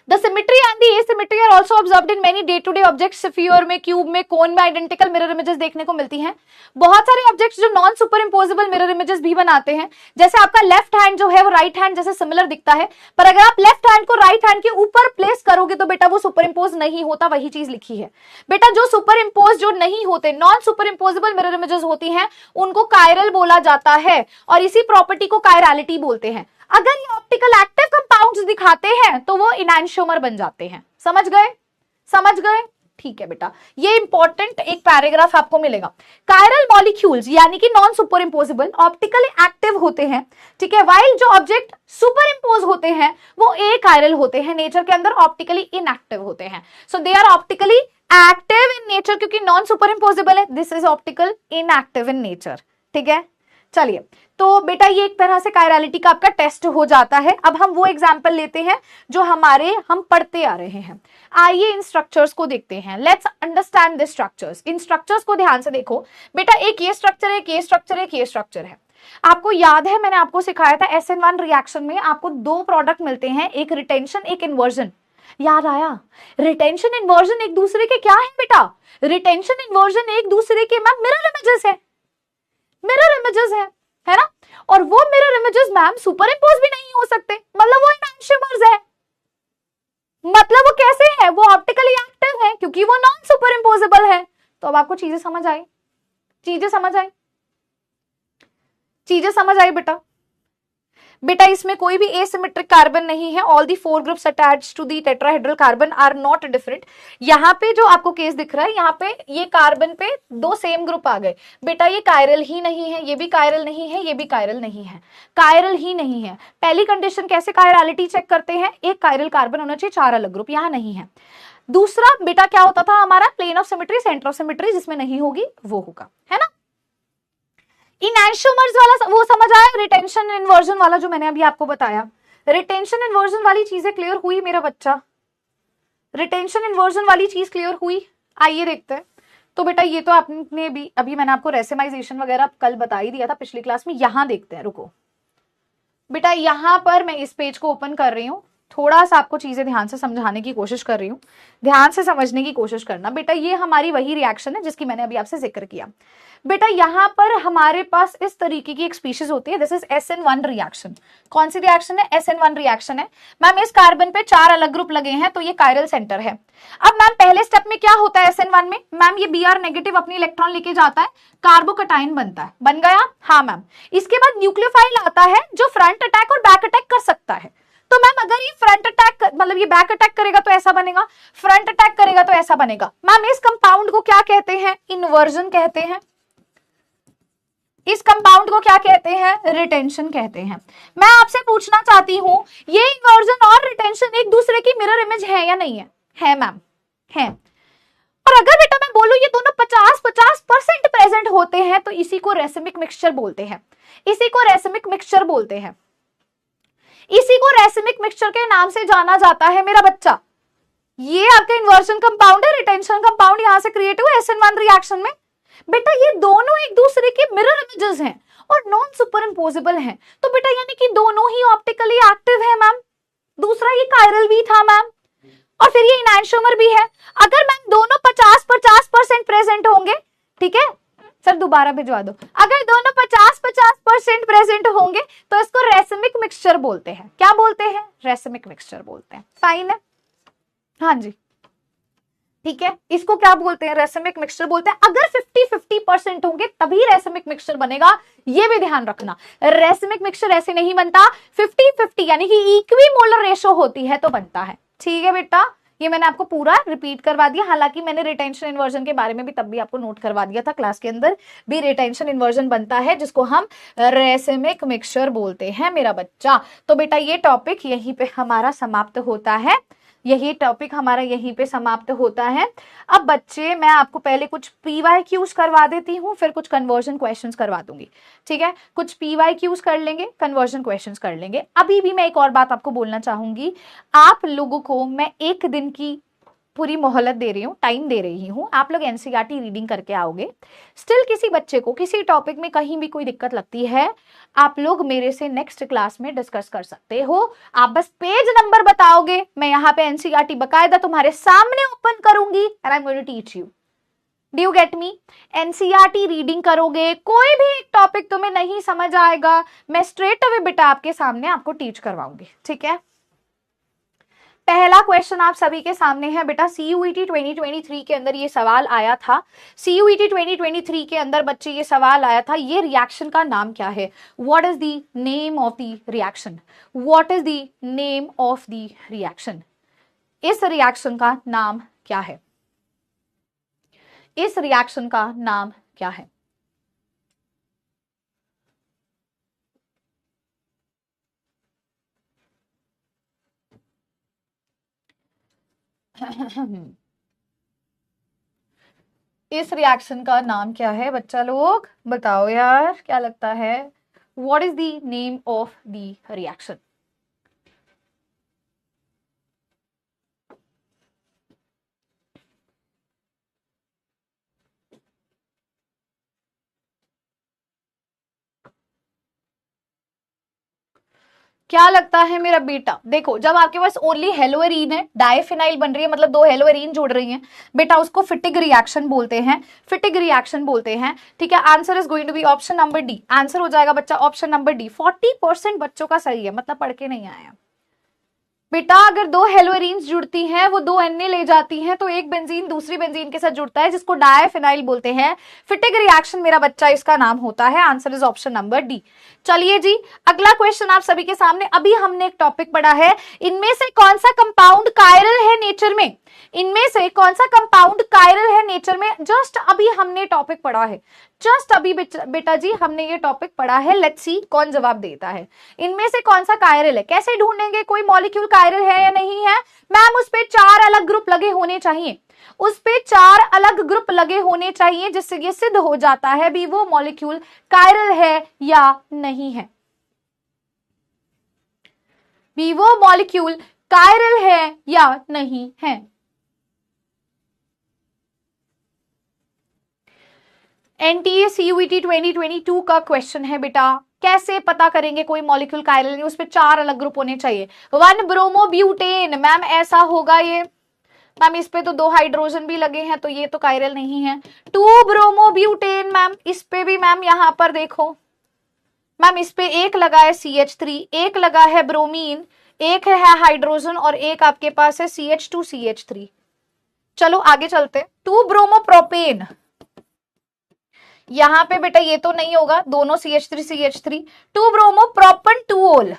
The symmetry and the asymmetry are also observed in many day-to-day objects, sphere में, क्यूब में, कोन में आइडेंटिकल मिरर इमेजेस देखने को मिलती हैं। बहुत सारे ऑब्जेक्ट्स जो non superimposable mirror images भी बनाते हैं, जैसे आपका लेफ्ट हैंड जो है वो राइट हैंड जैसे सिमिलर दिखता है, पर अगर आप लेफ्ट हैंड को राइट हैंड के ऊपर प्लेस करोगे तो बेटा वो सुपर इम्पोज नहीं होता, वही चीज लिखी है बेटा। जो सुपर इम्पोज जो नहीं होते, non superimposable mirror images होती हैं, उनको कायरल बोला जाता है, और इसी प्रॉपर्टी को कायरलिटी बोलते हैं। अगर ये ऑप्टिकल एक्टिव कंपाउंड्स दिखाते हैं तो वो इनैंशियोमर बन जाते हैं। समझ गए? समझ गए? ठीक है बेटा, ये इंपॉर्टेंट एक पैराग्राफ आपको मिलेगा। कायरल मॉलिक्यूल्स यानी कि non super imposable optically active होते हैं, ठीक है, वाइल जो ऑब्जेक्ट सुपर इम्पोज होते हैं वो ए कायरल होते हैं, नेचर के अंदर ऑप्टिकली इनएक्टिव होते हैं। So they are optically active in nature, क्योंकि नॉन सुपर इम्पोजेबल है, this is optical inactive in nature. ठीक है, चलिए, तो बेटा ये एक तरह से कायरलिटी का आपका टेस्ट हो जाता है। अब हम वो एग्जांपल लेते हैं जो हम पढ़ते आ रहे हैं। आइए इन स्ट्रक्चर्स को देखते हैं। Let's understand the structures. In structures को ध्यान से देखो बेटा, एक ये स्ट्रक्चर है, एक ये स्ट्रक्चर है, एक ये स्ट्रक्चर है। आपको याद है मैंने आपको सिखाया था SN1 रिएक्शन में आपको दो प्रोडक्ट मिलते हैं, एक रिटेंशन एक इन्वर्जन। याद आया? रिटेंशन इन्वर्जन एक दूसरे के क्या है बेटा? रिटेंशन इन्वर्जन एक दूसरे के मैम मिरर इमेजेस है, मिरर इमेजेस है ना? और वो mirror images ma'am super impose भी नहीं हो सकते, मतलब वो इनैंशियोमर्स है। मतलब वो कैसे है? वो ऑप्टिकली एक्टिव है क्योंकि वो नॉन सुपर इम्पोजेबल है। तो अब आपको चीजें समझ आई? चीजें समझ आई? चीजें समझ आई बेटा? बेटा इसमें कोई भी एसिमेट्रिक कार्बन नहीं है, all the 4 groups attached to the tetrahedral carbon are not different. यहाँ पे जो आपको केस दिख रहा है, यहाँ पे ये कार्बन पे दो सेम ग्रुप आ गए बेटा, ये कायरल ही नहीं है, ये भी कायरल नहीं है, ये भी कायरल नहीं है, कायरल ही नहीं है। पहली कंडीशन कैसे कायरलिटी चेक करते हैं? एक कायरल कार्बन होना चाहिए, 4 अलग ग्रुप, यहाँ नहीं है। दूसरा बेटा क्या होता था हमारा? Plane of symmetry, centre of symmetry, जिसमें नहीं होगी वो होगा, है ना? इनैंशियोमर्स वाला वो समझ आया? रिटेंशन इन्वर्जन वाला जो मैंने अभी आपको बताया, रिटेंशन इन्वर्जन वाली चीजें क्लियर हुई मेरा बच्चा? रिटेंशन इन्वर्जन वाली चीज क्लियर हुई? आइए देखते हैं। तो बेटा ये तो आपने भी अभी मैंने आपको रेसिमाइजेशन वगैरह कल बता ही दिया था पिछली क्लास में। यहां देखते हैं, रुको बेटा, यहां पर मैं इस पेज को ओपन कर रही हूँ, थोड़ा सा आपको चीजें ध्यान से समझाने की कोशिश कर रही हूँ, ध्यान से समझने की कोशिश करना। बेटा ये हमारी वही रिएक्शन है जिसकी मैंने अभी आपसे जिक्र किया। बेटा यहाँ पर हमारे पास इस तरीके की एक स्पीशीज होती है, दिस इज SN1 रिएक्शन। कौन सी रिएक्शन है? SN1 रिएक्शन है मैम। इस कार्बन पे 4 अलग ग्रुप लगे हैं तो ये कायरल सेंटर है। अब मैम पहले स्टेप में क्या होता है SN1 में? मैम ये Br नेगेटिव अपनी इलेक्ट्रॉन लेके जाता है, कार्बोकटाइन बनता है, बन गया? हाँ मैम। इसके बाद न्यूक्लियोफाइल आता है जो फ्रंट अटैक और बैक अटैक कर सकता है। तो मैम अगर ये फ्रंट अटैक मतलब ये बैक अटैक करेगा तो ऐसा बनेगा, फ्रंट अटैक करेगा तो ऐसा बनेगा। मैम इस कंपाउंड को क्या कहते हैं? इन्वर्जन कहते हैं। इस कंपाउंड को क्या कहते हैं? रिटेंशन कहते हैं। मैं आपसे पूछना चाहती हूं, ये इन्वर्जन और रिटेंशन एक दूसरे की मिरर इमेज है या नहीं है? है मैम, है। और अगर बेटा मैं बोलूं ये दोनों 50-50% प्रेजेंट होते हैं तो इसी को रेसिमिक मिक्सचर बोलते हैं, इसी को रेसिमिक मिक्सचर बोलते हैं, इसी को रेसिमिक मिक्सचर के नाम से जाना जाता है मेरा बच्चा। ये आपका इन्वर्जन कंपाउंड है, रिटेंशन कंपाउंड यहां से क्रिएट हुआ SN1 रिएक्शन में। बेटा ये दोनों एक दूसरे के मिरर इमेजेस हैं और नॉन सुपर इम्पोजेबल हैं, तो बेटा यानी कि दोनों ही ऑप्टिकली एक्टिव है मैम। दूसरा ये कायरल भी था मैम, और फिर ये इनैंशियोमर भी है। अगर मैम दोनों 50-50% प्रेजेंट होंगे, ठीक है, सर दोबारा भिजवा दो। अगर दोनों 50-50% प्रेजेंट होंगे तो इसको रेसिमिक मिक्सचर बोलते हैं। क्या बोलते हैं? रेसिमिक मिक्सचर बोलते हैं। फाइन है, हाँ जी ठीक है, इसको क्या बोलते हैं? रेसिमिक मिक्सचर बोलते हैं। अगर 50-50% होंगे तभी रेसिमिक मिक्सचर बनेगा, ये भी ध्यान रखना। रेसिमिक मिक्सचर ऐसे नहीं बनता, 50-50 यानी कि इक्विमोलर रेशो होती है तो बनता है। ठीक है बेटा, ये मैंने आपको पूरा रिपीट करवा दिया। हालांकि मैंने रिटेंशन इन्वर्जन के बारे में भी तब भी आपको नोट करवा दिया था, क्लास के अंदर भी रिटेंशन इन्वर्जन बनता है जिसको हम रेसिमिक मिक्सचर बोलते हैं मेरा बच्चा। तो बेटा ये टॉपिक यहीं पे हमारा समाप्त होता है, यही टॉपिक हमारा यहीं पे समाप्त होता है। अब बच्चे मैं आपको पहले कुछ PYQs करवा देती हूँ, फिर कुछ कन्वर्जन क्वेश्चंस करवा दूंगी। ठीक है, कुछ PYQs कर लेंगे, कन्वर्जन क्वेश्चंस कर लेंगे। अभी भी मैं एक और बात आपको बोलना चाहूंगी, आप लोगों को मैं एक दिन की पूरी मोहलत दे रही हूँ, टाइम दे रही हूँ। आप लोग NCERT रीडिंग करके आओगे। स्टिल किसी बच्चे को किसी टॉपिक में कहीं भी कोई दिक्कत लगती है, आप लोग मेरे से नेक्स्ट क्लास में डिस्कस कर सकते हो। आप बस पेज नंबर बताओगे, मैं यहाँ पे NCERT बकायदा तुम्हारे सामने ओपन करूंगी and I am going to teach you. Do you get me? NCERT reading करोगे, कोई भी टॉपिक तुम्हें नहीं समझ आएगा, मैं स्ट्रेट अवे बेटा आपके सामने आपको टीच करवाऊंगी। ठीक है, पहला क्वेश्चन आप सभी के सामने है बेटा। CUET 2023 के अंदर ये सवाल आया था। CUET 2023 के अंदर बच्चे ये सवाल आया था, ये रिएक्शन का नाम क्या है? What is the name of the reaction? What is the name of the reaction? इस रिएक्शन का नाम क्या है? इस रिएक्शन का नाम क्या है? इस रिएक्शन का नाम क्या है बच्चा लोग? बताओ यार, क्या लगता है? What is the name of the reaction? क्या लगता है मेरा बेटा? देखो, जब आपके पास ओनली हेलोएरीन है, डाइफिनाइल बन रही है, मतलब 2 हेलोएरीन जुड़ रही हैं बेटा, उसको फिटिक रिएक्शन बोलते हैं। फिटिक रिएक्शन बोलते हैं। ठीक है, answer is going to be option number D. Answer हो जाएगा बच्चा ऑप्शन नंबर डी। 40% बच्चों का सही है, मतलब पढ़ के नहीं आया बेटा। अगर 2 हेलोएरीन्स जुड़ती हैं, वो 2 Na ले जाती हैं, तो एक बेंजीन दूसरी बेंजीन के साथ जुड़ता है, जिसको डाइफिनाइल बोलते हैं। फिटिक रिएक्शन मेरा बच्चा इसका नाम होता है। Answer is option number D. चलिए जी, अगला क्वेश्चन आप सभी के सामने। अभी हमने एक टॉपिक पढ़ा है, इनमें से कौन सा कंपाउंड कायरल है नेचर में? इनमें से कौन सा कंपाउंड कायरल है नेचर में? जस्ट अभी हमने टॉपिक पढ़ा है, जस्ट अभी बेटा जी हमने ये टॉपिक पढ़ा है। लेट्स सी कौन जवाब देता है। इनमें से कौन सा कायरल है? कैसे ढूंढेंगे कोई मॉलिक्यूल कायरल है या नहीं है? मैम उस पे 4 अलग ग्रुप लगे होने चाहिए, उस पे 4 अलग ग्रुप लगे होने चाहिए, जिससे ये सिद्ध हो जाता है भी वो मॉलिक्यूल कायरल है या नहीं है। भी वो मॉलिक्यूल कायरल है या नहीं है। NTA CUET 2022 का क्वेश्चन है बेटा। कैसे पता करेंगे कोई मॉलिक्यूल कायरल नहीं? उस पे 4 अलग ग्रुप होने चाहिए। 1 ब्रोमोब्यूटेन, मैम ऐसा होगा ये? मैम इस पे तो 2 हाइड्रोजन भी लगे हैं, तो ये तो कायरल नहीं है। 2 ब्रोमोब्यूटेन, मैम इस पे भी मैम यहां पर देखो, मैम इस पे एक लगा है CH3, एक लगा है ब्रोमीन, एक है हाइड्रोजन और एक आपके पास है CH2 CH3। चलो आगे चलते। 2 ब्रोमोप्रोपेन, यहां पे बेटा ये तो नहीं होगा, दोनों CH3 CH3। 2 ब्रोमो प्रोपन 2 ओल,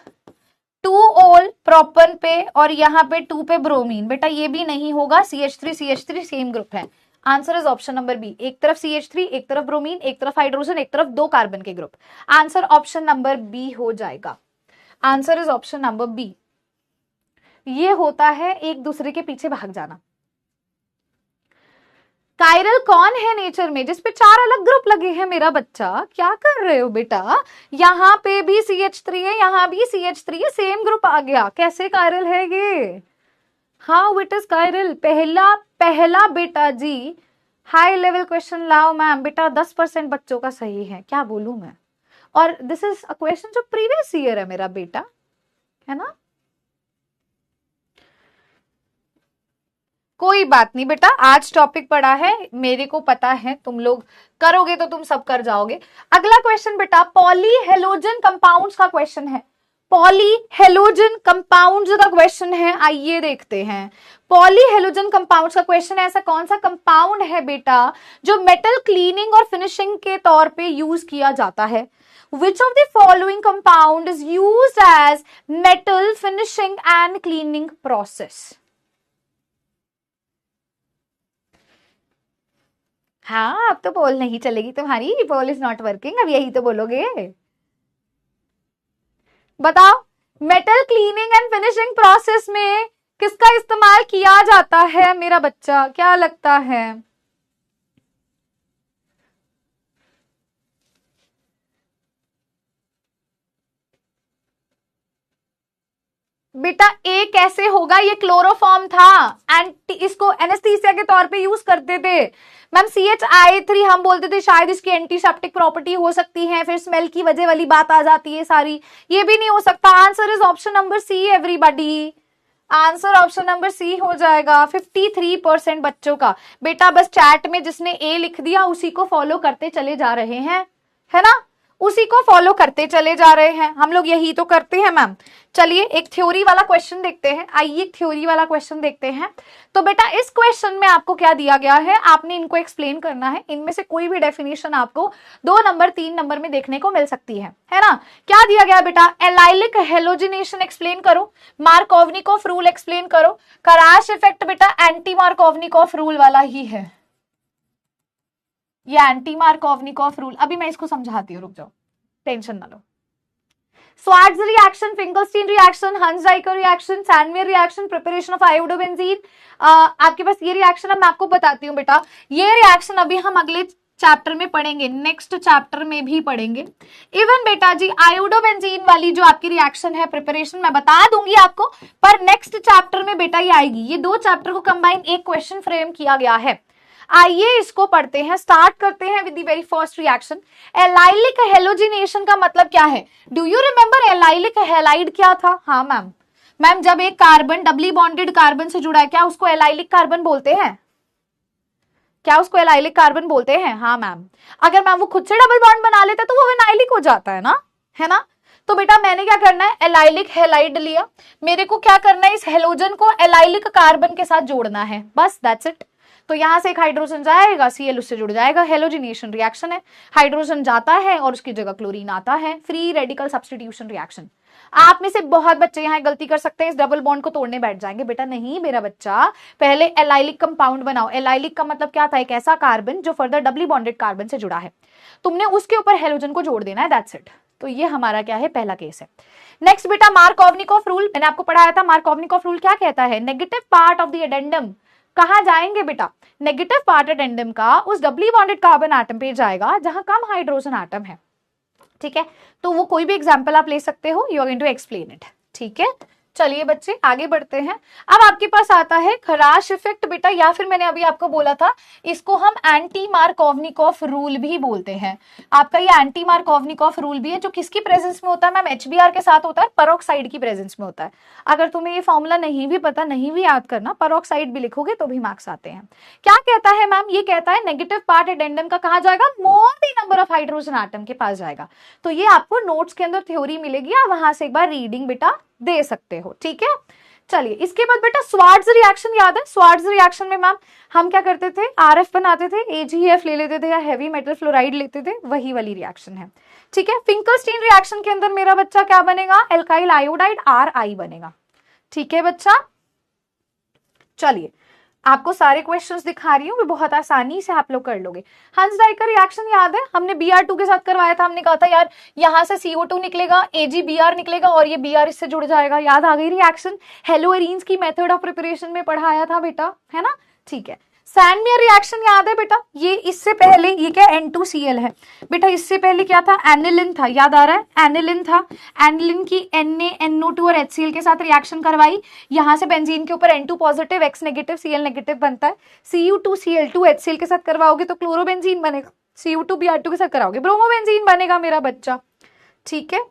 2 ओल प्रोपन पे और यहाँ पे 2 पे ब्रोमीन, बेटा ये भी नहीं होगा। CH3 CH3 सेम ग्रुप है। Answer is option number B. एक तरफ CH3, एक तरफ ब्रोमीन, एक तरफ हाइड्रोजन, एक तरफ 2 कार्बन के group. Answer option number B हो जाएगा। Answer is option number B. ये होता है एक दूसरे के पीछे भाग जाना। कायरल कौन है नेचर में जिसपे 4 अलग ग्रुप लगे हैं मेरा बच्चा? क्या कर रहे हो बेटा? यहाँ पे भी CH3 है, यहाँ भी CH3 है, सेम ग्रुप आ गया। कैसे कायरल है ये? How it is chiral? पहला बेटा जी हाई लेवल क्वेश्चन लाओ मैम। बेटा 10% बच्चों का सही है, क्या बोलूं मैं? और दिस इज अ क्वेश्चन जो प्रीवियस ईयर है मेरा बेटा, है ना? कोई बात नहीं बेटा, आज टॉपिक पढ़ा है, मेरे को पता है तुम लोग करोगे तो तुम सब कर जाओगे। अगला क्वेश्चन बेटा पॉलीहेलोजन कंपाउंड्स का क्वेश्चन है। पॉलीहेलोजन कंपाउंड्स का क्वेश्चन है, आइए देखते हैं। पॉलीहेलोजन कंपाउंड्स का क्वेश्चन है, ऐसा कौन सा कंपाउंड है बेटा जो मेटल क्लीनिंग और फिनिशिंग के तौर पे यूज किया जाता है? Which of the following compound is used as metal finishing and cleaning process? हाँ, अब तो पोल नहीं चलेगी तुम्हारी, पोल इज नॉट वर्किंग, अब यही तो बोलोगे। बताओ, metal cleaning and finishing process में किसका इस्तेमाल किया जाता है मेरा बच्चा, क्या लगता है? बेटा ए कैसे होगा, ये क्लोरोफॉर्म था, इसको एनेस्थीसिया के तौर पे यूज करते थे। मैम CHI3 हम बोलते थे शायद इसकी एंटीसेप्टिक प्रॉपर्टी हो सकती है, फिर स्मेल की वजह वाली बात आ जाती है सारी, ये भी नहीं हो सकता। Answer is option number C everybody, answer option number C हो जाएगा। 53% बच्चों का। बेटा बस चैट में जिसने ए लिख दिया उसी को फॉलो करते चले जा रहे हैं, है ना, उसी को फॉलो करते चले जा रहे हैं, हम लोग यही तो करते हैं मैम। चलिए एक थ्योरी वाला क्वेश्चन देखते हैं, आइए थ्योरी वाला क्वेश्चन देखते हैं। तो बेटा इस क्वेश्चन में आपको क्या दिया गया है, आपने इनको एक्सप्लेन करना है। इनमें से कोई भी डेफिनेशन आपको 2 नंबर 3 नंबर में देखने को मिल सकती है ना। क्या दिया गया बेटा, एलाइलिक हेलोजिनेशन एक्सप्लेन करो, मार्कोवनिकॉफ रूल एक्सप्लेन करो। कराश इफेक्ट बेटा एंटी मार्कोवनिकॉफ रूल वाला ही है, ये एंटी मार्कोवनिकॉफ रूल, अभी मैं इसको समझाती हूँ, रुक जाओ, टेंशन ना लो। Swarts reaction, Finkelstein reaction, Hunsdiecker reaction, Sandmeyer reaction, preparation of iodobenzene, आपके पास ये रिएक्शन अब मैं आपको बताती हूँ बेटा। ये रिएक्शन अभी हम अगले चैप्टर में पढ़ेंगे, नेक्स्ट चैप्टर में भी पढ़ेंगे। इवन बेटा जी आयोडोबेंजीन वाली जो आपकी रिएक्शन है, प्रिपरेशन मैं बता दूंगी आपको, पर नेक्स्ट चैप्टर में बेटा ये आएगी। ये 2 चैप्टर को कंबाइन एक क्वेश्चन फ्रेम किया गया है। आइए इसको पढ़ते हैं, स्टार्ट करते हैं with the very first reaction. Allylic halogenation का मतलब क्या है? Do you remember allylic halide क्या था? हाँ मैम जब एक कार्बन डबली बॉन्डेड कार्बन से जुड़ा है, क्या उसको एलाइलिक कार्बन बोलते हैं? क्या उसको एलाइलिक कार्बन बोलते हैं? हाँ मैम। अगर मैम वो खुद से डबल बॉन्ड बना लेता तो वो एनाइलिक हो जाता है ना, है ना। तो बेटा मैंने क्या करना है, एलाइलिक हैलाइड लिया, मेरे को क्या करना है, इस हेलोजन को एलाइलिक कार्बन के साथ जोड़ना है, बस दैट्स इट। तो यहां से एक हाइड्रोजन जाएगा, Cl उससे जुड़ जाएगा, हेलोजिनेशन रिएक्शन है, हाइड्रोजन जाता है और उसकी जगह क्लोरीन आता है, फ्री रेडिकल सब्स्टिट्यूशन रिएक्शन। आप में से बहुत बच्चे यहाँ गलती कर सकते हैं, इस डबल बॉन्ड को तोड़ने बैठ जाएंगे। बेटा नहीं मेरा बच्चा, पहले एलाइलिक कंपाउंड बनाओ। एलाइलिक का मतलब क्या था, एक ऐसा कार्बन जो फर्दर डबली बॉन्डेड कार्बन से जुड़ा है, तुमने उसके ऊपर हेलोजन को जोड़ देना है, दैट्स इट। तो ये हमारा क्या है, पहला केस है। नेक्स्ट बेटा मार्कोवनिकॉफ रूल, मैंने आपको पढ़ाया था। मार्कोवनिकॉफ रूल क्या कहता है, negative part of the addendum कहां जाएंगे बेटा, नेगेटिव पार्ट एडेंडम का उस डबली बॉन्डेड कार्बन एटम पे जाएगा जहां कम हाइड्रोजन एटम है, ठीक है। तो वो कोई भी एग्जांपल आप ले सकते हो, you are going to explain it, ठीक है। चलिए बच्चे आगे बढ़ते हैं। अब आपके पास आता है खराश इफेक्ट बेटा, या फिर मैंने अभी आपको बोला था इसको हम एंटी मार्कोवनिकॉफ रूल भी बोलते हैं। आपका ये एंटी मार्कोवनिकॉफ रूल भी है, जो किसकी प्रेजेंस में होता है मैम, HBr के साथ होता है, पेरोक्साइड की प्रेजेंस में होता है। अगर तुम्हें ये फॉर्मूला नहीं भी पता, नहीं भी याद करना, पेरोक्साइड भी लिखोगे तो भी मार्क्स आते हैं। क्या कहता है मैम, ये कहता है नेगेटिव पार्ट एडेंडम का कहां जाएगा, more the number of hydrogen atom के पास जाएगा। तो ये आपको नोट्स के अंदर थ्योरी मिलेगी, आप वहां से एक बार रीडिंग बेटा दे सकते हो, ठीक है। चलिए इसके बाद बेटा स्वार्ट्ज रिएक्शन याद है, स्वार्ट्ज रिएक्शन में मैम हम क्या करते थे, RF बनाते थे, AgF ले लेते थे या हेवी मेटल फ्लोराइड लेते थे, वही वाली रिएक्शन है, ठीक है। फिंकलस्टीन रिएक्शन के अंदर मेरा बच्चा क्या बनेगा, एल्काइल आयोडाइड RI बनेगा, ठीक है बच्चा। चलिए आपको सारे क्वेश्चंस दिखा रही हूँ, बहुत आसानी से आप लोग कर लोगे। हंस-डाइकर रिएक्शन याद है, हमने Br2 के साथ करवाया था, हमने कहा था यार यहाँ से CO2 निकलेगा, AgBr निकलेगा और ये Br इससे जुड़ जाएगा, याद आ गई रिएक्शन। हेलोएरीन्स की मेथड ऑफ प्रिपरेशन में पढ़ाया था बेटा, है ना, ठीक है। सैंडमेयर रिएक्शन याद है बेटा, ये इससे पहले ये क्या N2Cl है बेटा, इससे पहले क्या था, एनिलिन था, याद आ रहा है, एनिलिन था। एनिलिन की NaNO2 और HCl के साथ रिएक्शन करवाई, यहां से बेंजीन के ऊपर N2 positive X negative Cl negative बनता है। Cu2Cl2 HCl के साथ करवाओगे तो क्लोरोबेंजीन बनेगा, Cu2Br2 के साथ कराओगे ब्रोमोबेंजीन बनेगा मेरा बच्चा, ठीक है।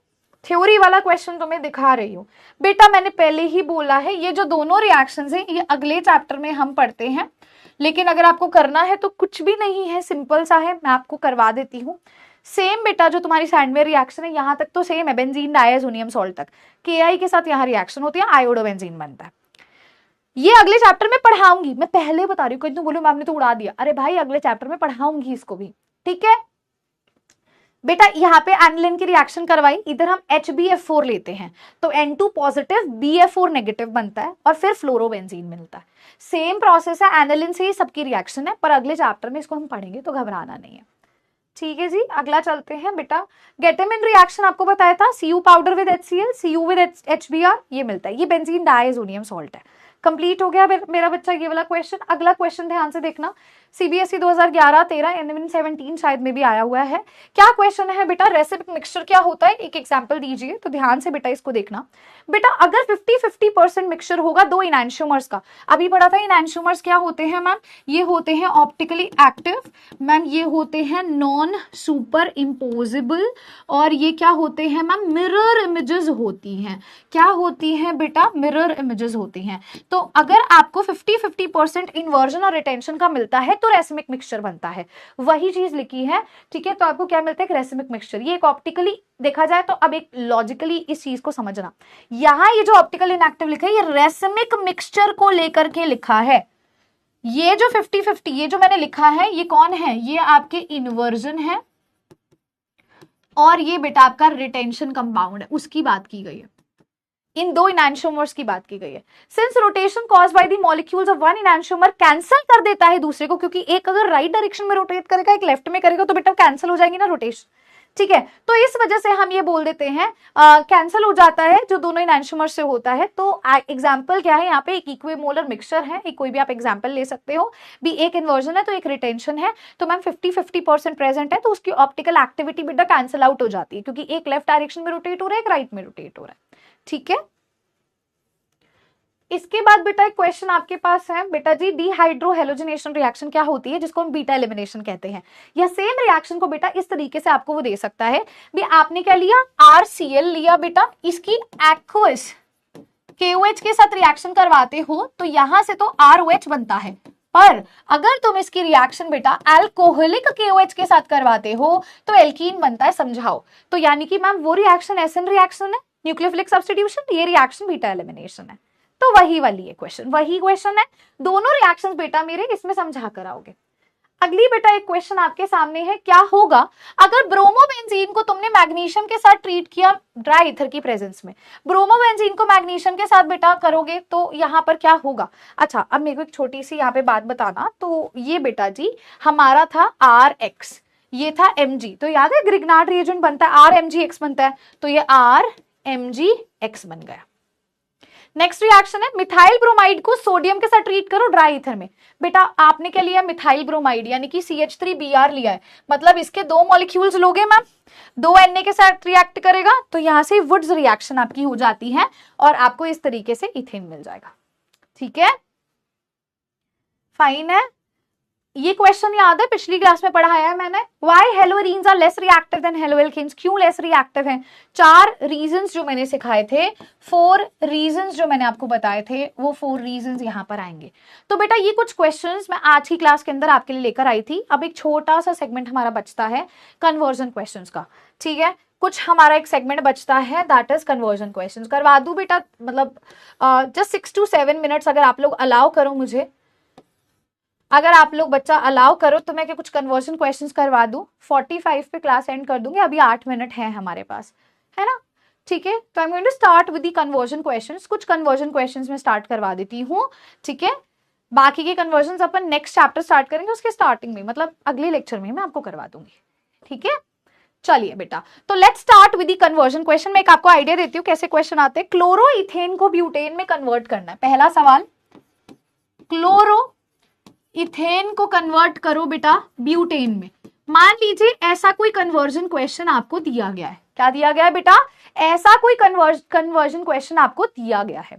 थ्योरी वाला क्वेश्चन तुम्हें दिखा रही हूँ बेटा। मैंने पहले ही बोला है ये जो दोनों रिएक्शंस हैं ये अगले चैप्टर में हम पढ़ते हैं, लेकिन अगर आपको करना है तो कुछ भी नहीं है, सिंपल सा है, मैं आपको करवा देती हूँ। सेम बेटा जो तुम्हारी सैंडवेयर रिएक्शन है यहाँ तक तो सेम है, बेंजीन डायazonium सॉल्ट तक KI के साथ यहाँ रिएक्शन होती है, आयोडोबेंजीन बनता है। ये अगले चैप्टर में पढ़ाऊंगी, मैं पहले बता रही हूँ, कहीं तुम बोलो मैम ने तो उड़ा दिया, अरे भाई अगले चैप्टर में पढ़ाऊंगी इसको भी, ठीक है बेटा। यहाँ पे एनिलीन की रिएक्शन करवाई, इधर हम HbF4 लेते हैं तो N2 पॉजिटिव BF4 नेगेटिव बनता है और फिर फ्लोरोबेंजीन मिलता है। सेम प्रोसेस है, एनिलीन से ही सबकी रिएक्शन है, पर अगले चैप्टर में इसको हम पढ़ेंगे तो घबराना नहीं है, ठीक है जी। अगला चलते हैं बेटा। गेटेमिन रिएक्शन आपको बताया था, Cu powder with HCl, Cu with HBr, ये मिलता है, ये बेंजीन डायazonium सॉल्ट है। कंप्लीट हो गया मेरा बच्चा ये वाला क्वेश्चन। अगला क्वेश्चन ध्यान से देखना, CBSE 2011-13 NVIN 17 शायद में भी आया हुआ है। क्या क्वेश्चन है बेटा, रेसिपिक मिक्सचर क्या होता है, एक एग्जांपल दीजिए, तो ध्यान से बेटा इसको देखना। बेटा अगर 50-50% मिक्सचर होगा दो इनैंशियोमर्स का, अभी पढ़ा था इनैंशियोमर्स क्या होते हैं मैम, ये होते हैं ऑप्टिकली एक्टिव, मैम ये होते हैं नॉन सुपर इम्पोजिबल, और ये क्या होते हैं मैम, मिरर इमेजेस होती हैं। क्या होती हैं बेटा, मिरर इमेजेस होती हैं। तो अगर आपको 50-50% इन्वर्जन और रिटेंशन का मिलता है तो रेसिमिक मिक्सचर बनता है, वही चीज लिखी है, ठीक है। तो आपको क्या मिलता है, एक रेसिमिक मिक्सचर। ये एक ऑप्टिकली देखा जाए तो अब एक लॉजिकली इस चीज को समझना, यहां ये जो ऑप्टिकल इनएक्टिव लिखा है ये रेसिमिक मिक्सचर को लेकर के लिखा है। ये जो 50-50 ये जो मैंने लिखा है ये कौन है, ये आपके इन्वर्जन है, और ये बेटा आपका रिटेंशन कंपाउंड है, उसकी बात की गई है, इन दो इनैंशियोमर्स की बात की गई है। Since rotation cause by the molecules of one enantiomer cancel कर देता है दूसरे को, क्योंकि एक अगर राइट डायरेक्शन में रोटेट करेगा एक लेफ्ट में करेगा तो बेटा कैंसिल हो जाएगी ना रोटेशन, ठीक है। तो इस वजह से हम ये बोल देते हैं कैंसिल हो जाता है जो दोनों इनैंशियोमर से होता है। तो एग्जाम्पल क्या है यहाँ पे, एक इक्विमोलर मिक्सचर है, एक कोई भी आप एग्जाम्पल ले सकते हो, भी एक इन्वर्जन है तो एक रिटेंशन है, तो मैम 50-50% प्रेजेंट है तो उसकी ऑप्टिकल एक्टिविटी बेटा कैंसिल आउट हो जाती है, क्योंकि एक लेफ्ट डायरेक्शन में रोटेट हो रहा है एक राइट में रोटेट हो रहा है, ठीक है। इसके बाद बेटा एक क्वेश्चन आपके पास है बेटा जी, डिहाइड्रोहेलोजिनेशन रिएक्शन क्या होती है, जिसको हम बीटा एलिमिनेशन कहते हैं। या सेम रिएक्शन को बेटा इस तरीके से आपको वो दे सकता है, भी आपने क्या लिया, RCl लिया बेटा, इसकी एक्वस KOH के साथ रिएक्शन करवाते हो तो यहां से तो ROH बनता है, पर अगर तुम इसकी रिएक्शन बेटा अल्कोहलिक KOH के साथ करवाते हो तो एल्कीन बनता है, समझाओ। तो यानी कि मैम वो रिएक्शन एसिन रिएक्शन है, न्यूक्लियोफिलिक सब्स्टिट्यूशन, ये रिएक्शन बीटा एलिमिनेशन है। तो वही वाली है क्वेश्चन, वही क्वेश्चन है, दोनों रिएक्शंस बेटा मेरे इसमें समझा कर आओगे। अगली बेटा एक क्वेश्चन आपके सामने है, क्या होगा अगर ब्रोमोबेंजीन को तुमने मैग्नीशियम के साथ ट्रीट किया ड्राई ईथर की प्रेजेंस में, ब्रोमोबेंजीन को मैग्नीशियम के साथ बेटा करोगे तो यहाँ पर क्या होगा। अच्छा अब मेरे को एक छोटी सी यहाँ पे बात बताना, तो ये बेटा जी हमारा था RX, ये था Mg, तो याद है ग्रिग्नार्ड रिएजेंट बनता है RMgX बनता है, तो ये RMgX बन गया। नेक्स्ट रिएक्शन है, मिथाइल ब्रोमाइड को सोडियम के साथ ट्रीट करो ड्राई ईथर में। बेटा आपने क्या लिया, मिथाइल ब्रोमाइड यानी कि CH3Br लिया है, मतलब इसके दो मॉलिक्यूल्स लोगे मैम, दो Na के साथ रिएक्ट करेगा तो यहां से वुड्स रिएक्शन आपकी हो जाती है और आपको इस तरीके से इथेन मिल जाएगा, ठीक है, फाइन है। ये क्वेश्चन याद है पिछली क्लास में पढ़ाया है मैंने, why haloarenes are less reactive than haloalkanes, क्यों लेस रिएक्टिव हैं। 4 रीजंस जो मैंने सिखाए थे, 4 रीजंस जो मैंने आपको बताए थे, वो 4 रीजंस यहां पर आएंगे। तो बेटा ये कुछ क्वेश्चंस मैं आज की क्लास के अंदर आपके लिए लेकर आई थी। अब एक छोटा सा सेगमेंट हमारा बचता है कन्वर्जन क्वेश्चंस का, ठीक है, कुछ हमारा एक सेगमेंट बचता है दैट इज कन्वर्जन क्वेश्चंस। करवा दूं बेटा, मतलब जस्ट 6 to 7 मिनट्स अगर आप लोग अलाउ करो मुझे, अगर आप लोग बच्चा अलाउ करो तो मैं क्या कुछ कन्वर्जन क्वेश्चंस करवा दूं, 45 पे क्लास एंड कर दूंगी, अभी 8 मिनट है हमारे पास, है ना, ठीक है। तो I am going to start with the conversion questions, कुछ कन्वर्जन क्वेश्चंस में स्टार्ट करवा देती हूँ, ठीक है। बाकी के कन्वर्जन अपन नेक्स्ट चैप्टर स्टार्ट करेंगे, उसके स्टार्टिंग में मतलब अगले लेक्चर में मैं आपको करवा दूंगी, ठीक है। चलिए बेटा, तो let's start with the conversion question. मैं एक आपको आइडिया देती हूँ कैसे क्वेश्चन आते हैं। क्लोरो इथेन को ब्यूटेन में कन्वर्ट करना है, पहला सवाल, क्लोरो इथेन को कन्वर्ट करो बेटा ब्यूटेन में। मान लीजिए ऐसा कोई कन्वर्जन क्वेश्चन आपको दिया गया है, क्या दिया गया है बेटा, ऐसा कोई कन्वर्जन क्वेश्चन आपको दिया गया है।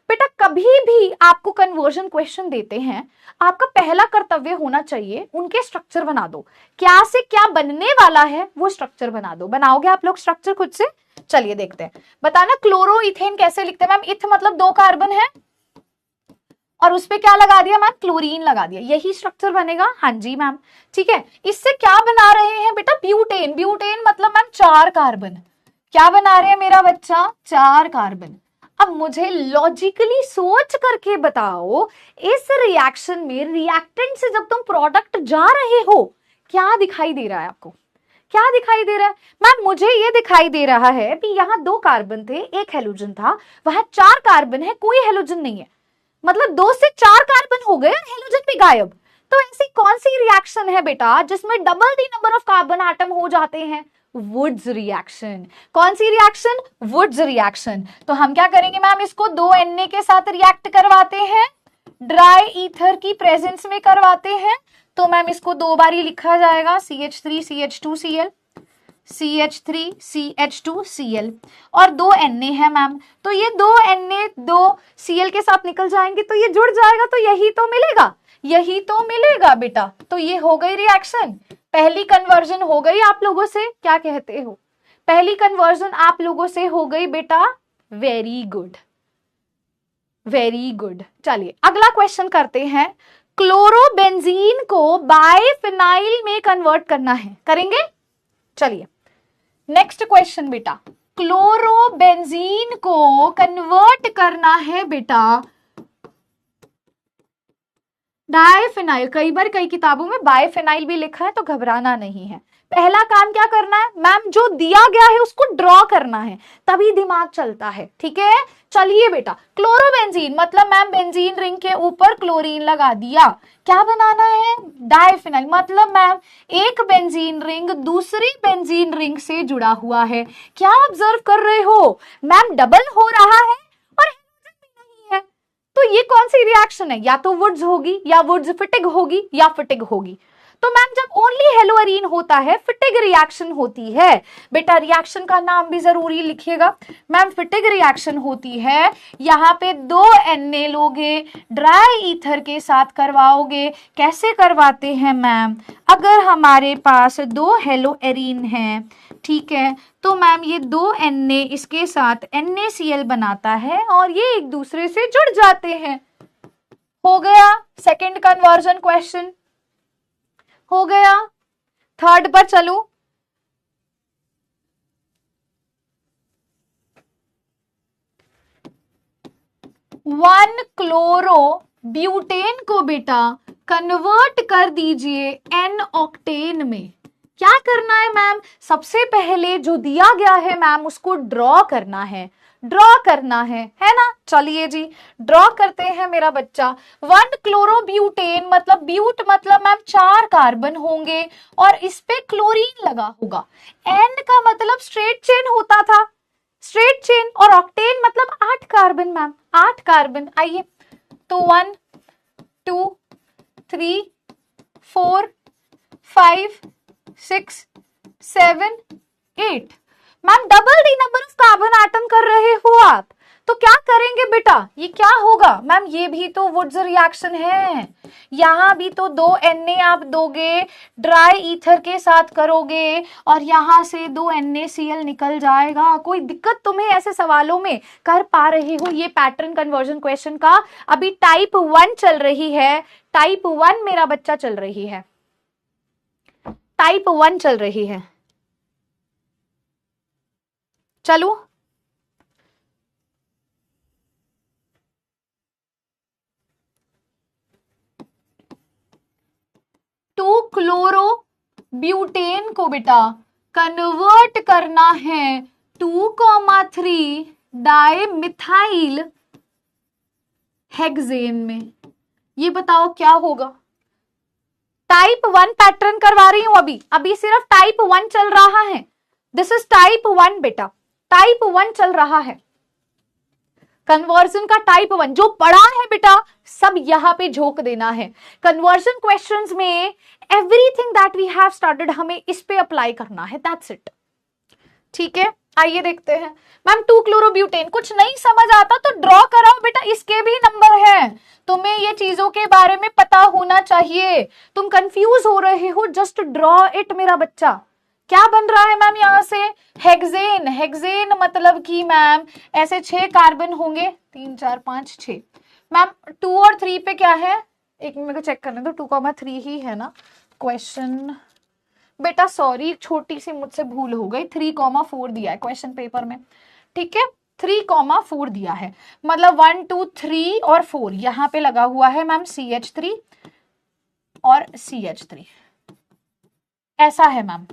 बेटा कभी भी आपको कन्वर्जन क्वेश्चन देते हैं, आपका पहला कर्तव्य होना चाहिए उनके स्ट्रक्चर बना दो, क्या से क्या बनने वाला है वो स्ट्रक्चर बना दो। बनाओगे आप लोग स्ट्रक्चर खुद से? चलिए देखते हैं। बताना क्लोरो इथेन कैसे लिखते हैं मैम? इथ मतलब 2 कार्बन है और उस पे क्या लगा दिया मैम? क्लोरीन लगा दिया, यही स्ट्रक्चर बनेगा। हाँ जी मैम, ठीक है। इससे क्या बना रहे हैं बेटा? ब्यूटेन। ब्यूटेन मतलब मैम 4 कार्बन। क्या बना रहे हैं मेरा बच्चा? 4 कार्बन। अब मुझे लॉजिकली सोच करके बताओ, इस रिएक्शन में रिएक्टेंट से जब तुम प्रोडक्ट जा रहे हो, क्या दिखाई दे रहा है आपको? क्या दिखाई दे रहा है मैम? मुझे ये दिखाई दे रहा है कि यहाँ 2 कार्बन थे, एक हेलोजन था, वहां 4 कार्बन है, कोई हेलोजन नहीं है, मतलब 2 से 4 कार्बन हो गए, हेलोजन भी गायब। तो ऐसी कौन सी रिएक्शन है बेटा जिसमें double the number of carbon atom हो जाते हैं? Wurtz reaction. कौन सी रिएक्शन? Wurtz reaction. तो हम क्या करेंगे मैम? इसको 2 Na के साथ रिएक्ट करवाते हैं, ड्राई ईथर की प्रेजेंस में करवाते हैं। तो मैम इसको 2 बार ही लिखा जाएगा, CH3 CH2Cl, CH3 CH2Cl, और 2 Na है मैम। तो ये 2 Na 2 Cl के साथ निकल जाएंगे तो ये जुड़ जाएगा, तो यही तो मिलेगा, यही तो मिलेगा बेटा। तो ये हो गई रिएक्शन, पहली कन्वर्जन हो गई आप लोगों से। क्या कहते हो? पहली कन्वर्जन आप लोगों से हो गई बेटा। Very good, very good. चलिए अगला क्वेश्चन करते हैं। क्लोरोबेंजीन को बाइफिनाइल में कन्वर्ट करना है, करेंगे? चलिए नेक्स्ट क्वेश्चन बेटा, क्लोरोबेंजीन को कन्वर्ट करना है बेटा डाइफिनाइल। कई बार कई किताबों में बाइफिनाइल भी लिखा है, तो घबराना नहीं है। पहला काम क्या करना है मैम? जो दिया गया है उसको ड्रॉ करना है, तभी दिमाग चलता है, ठीक है। चलिए बेटा, क्लोरोबेंजीन मतलब मैम बेंजीन रिंग के ऊपर क्लोरीन लगा दिया, क्या बनाना है? डाइफिनाइल। मतलब मैम एक बेंजीन रिंग दूसरी बेंजीन रिंग से जुड़ा हुआ है। क्या ऑब्जर्व कर रहे हो मैम? डबल हो रहा है और नहीं है। तो ये कौन सी रिएक्शन है? या तो वुड्स होगी, या वुड्स फिटिग होगी, या फिटिग होगी। तो मैम जब ओनली हेलोअरीन होता है फिटिग रिएक्शन होती है। बेटा रिएक्शन का नाम भी जरूरी लिखिएगा मैम। फिटिग रिएक्शन होती है, यहाँ पे 2 Na लोगे, ड्राई ईथर के साथ करवाओगे। कैसे करवाते हैं मैम? अगर हमारे पास 2 हेलोअरीन हैं, ठीक है, तो मैम ये 2 Na इसके साथ NaCl बनाता है और ये एक दूसरे से जुड़ जाते हैं। हो गया सेकंड कन्वर्जन क्वेश्चन, हो गया। थर्ड पर चलो। 1 क्लोरो ब्यूटेन को बेटा कन्वर्ट कर दीजिए N ऑक्टेन में। क्या करना है मैम? सबसे पहले जो दिया गया है मैम उसको ड्रॉ करना है, ड्रॉ करना है ना। चलिए जी ड्रॉ करते हैं मेरा बच्चा। 1 क्लोरोब्यूटेन मतलब ब्यूट मतलब मैम 4 कार्बन होंगे और इस पे क्लोरीन लगा होगा। N का मतलब स्ट्रेट चेन होता था, स्ट्रेट चेन, और ऑक्टेन मतलब 8 कार्बन मैम, 8 कार्बन। आइए तो 1 2 3 4 5 6 7 8 ma'am double the number of carbon atom कर रहे हो आप। तो क्या करेंगे बेटा? ये क्या होगा मैम? ये भी तो वुड्स रिएक्शन है, यहाँ भी तो 2 Na आप दोगे, ड्राई ईथर के साथ करोगे और यहाँ से 2 NaCl निकल जाएगा। कोई दिक्कत तुम्हें ऐसे सवालों में? कर पा रहे हो? ये पैटर्न कन्वर्जन क्वेश्चन का अभी टाइप 1 चल रही है, टाइप 1 मेरा बच्चा चल रही है, टाइप 1 चल रही है। चलो टू क्लोरो ब्यूटेन को बेटा कन्वर्ट करना है 2,3 डाइमिथाइल हेक्सेन में। ये बताओ क्या होगा? टाइप 1 पैटर्न करवा रही हूं अभी सिर्फ टाइप 1 चल रहा है। दिस इज टाइप 1 बेटा, टाइप 1 चल रहा है। कन्वर्जन का टाइप 1 जो पढ़ा है बेटा सब यहां पे झोंक देना है। कन्वर्जन क्वेश्चंस में everything that we have started हमें इस पे अप्लाई करना है, दैट्स इट। ठीक है, आइए देखते हैं। मैम 2 क्लोरोब्यूटेन, कुछ नहीं समझ आता तो ड्रॉ कराओ बेटा, बेटा इसके भी नंबर हैं, तुम्हें ये चीजों के बारे में पता होना चाहिए। तुम कंफ्यूज हो रहे हो, जस्ट ड्रॉ इट मेरा बच्चा। क्या बन रहा है मैम यहाँ से? हेक्सेन। हेक्सेन मतलब कि मैम ऐसे 6 कार्बन होंगे, 3 4 5 6। मैम 2 और 3 पे क्या है, एक मिनट को चेक करने दो, 2,3 ही है ना क्वेश्चन। बेटा सॉरी, छोटी सी मुझसे भूल हो गई, 3,4 दिया है क्वेश्चन पेपर में, ठीक है 3,4 दिया है, मतलब 1 2 3 और 4 यहाँ पे लगा हुआ है मैम CH3 और CH3, ऐसा है मैम।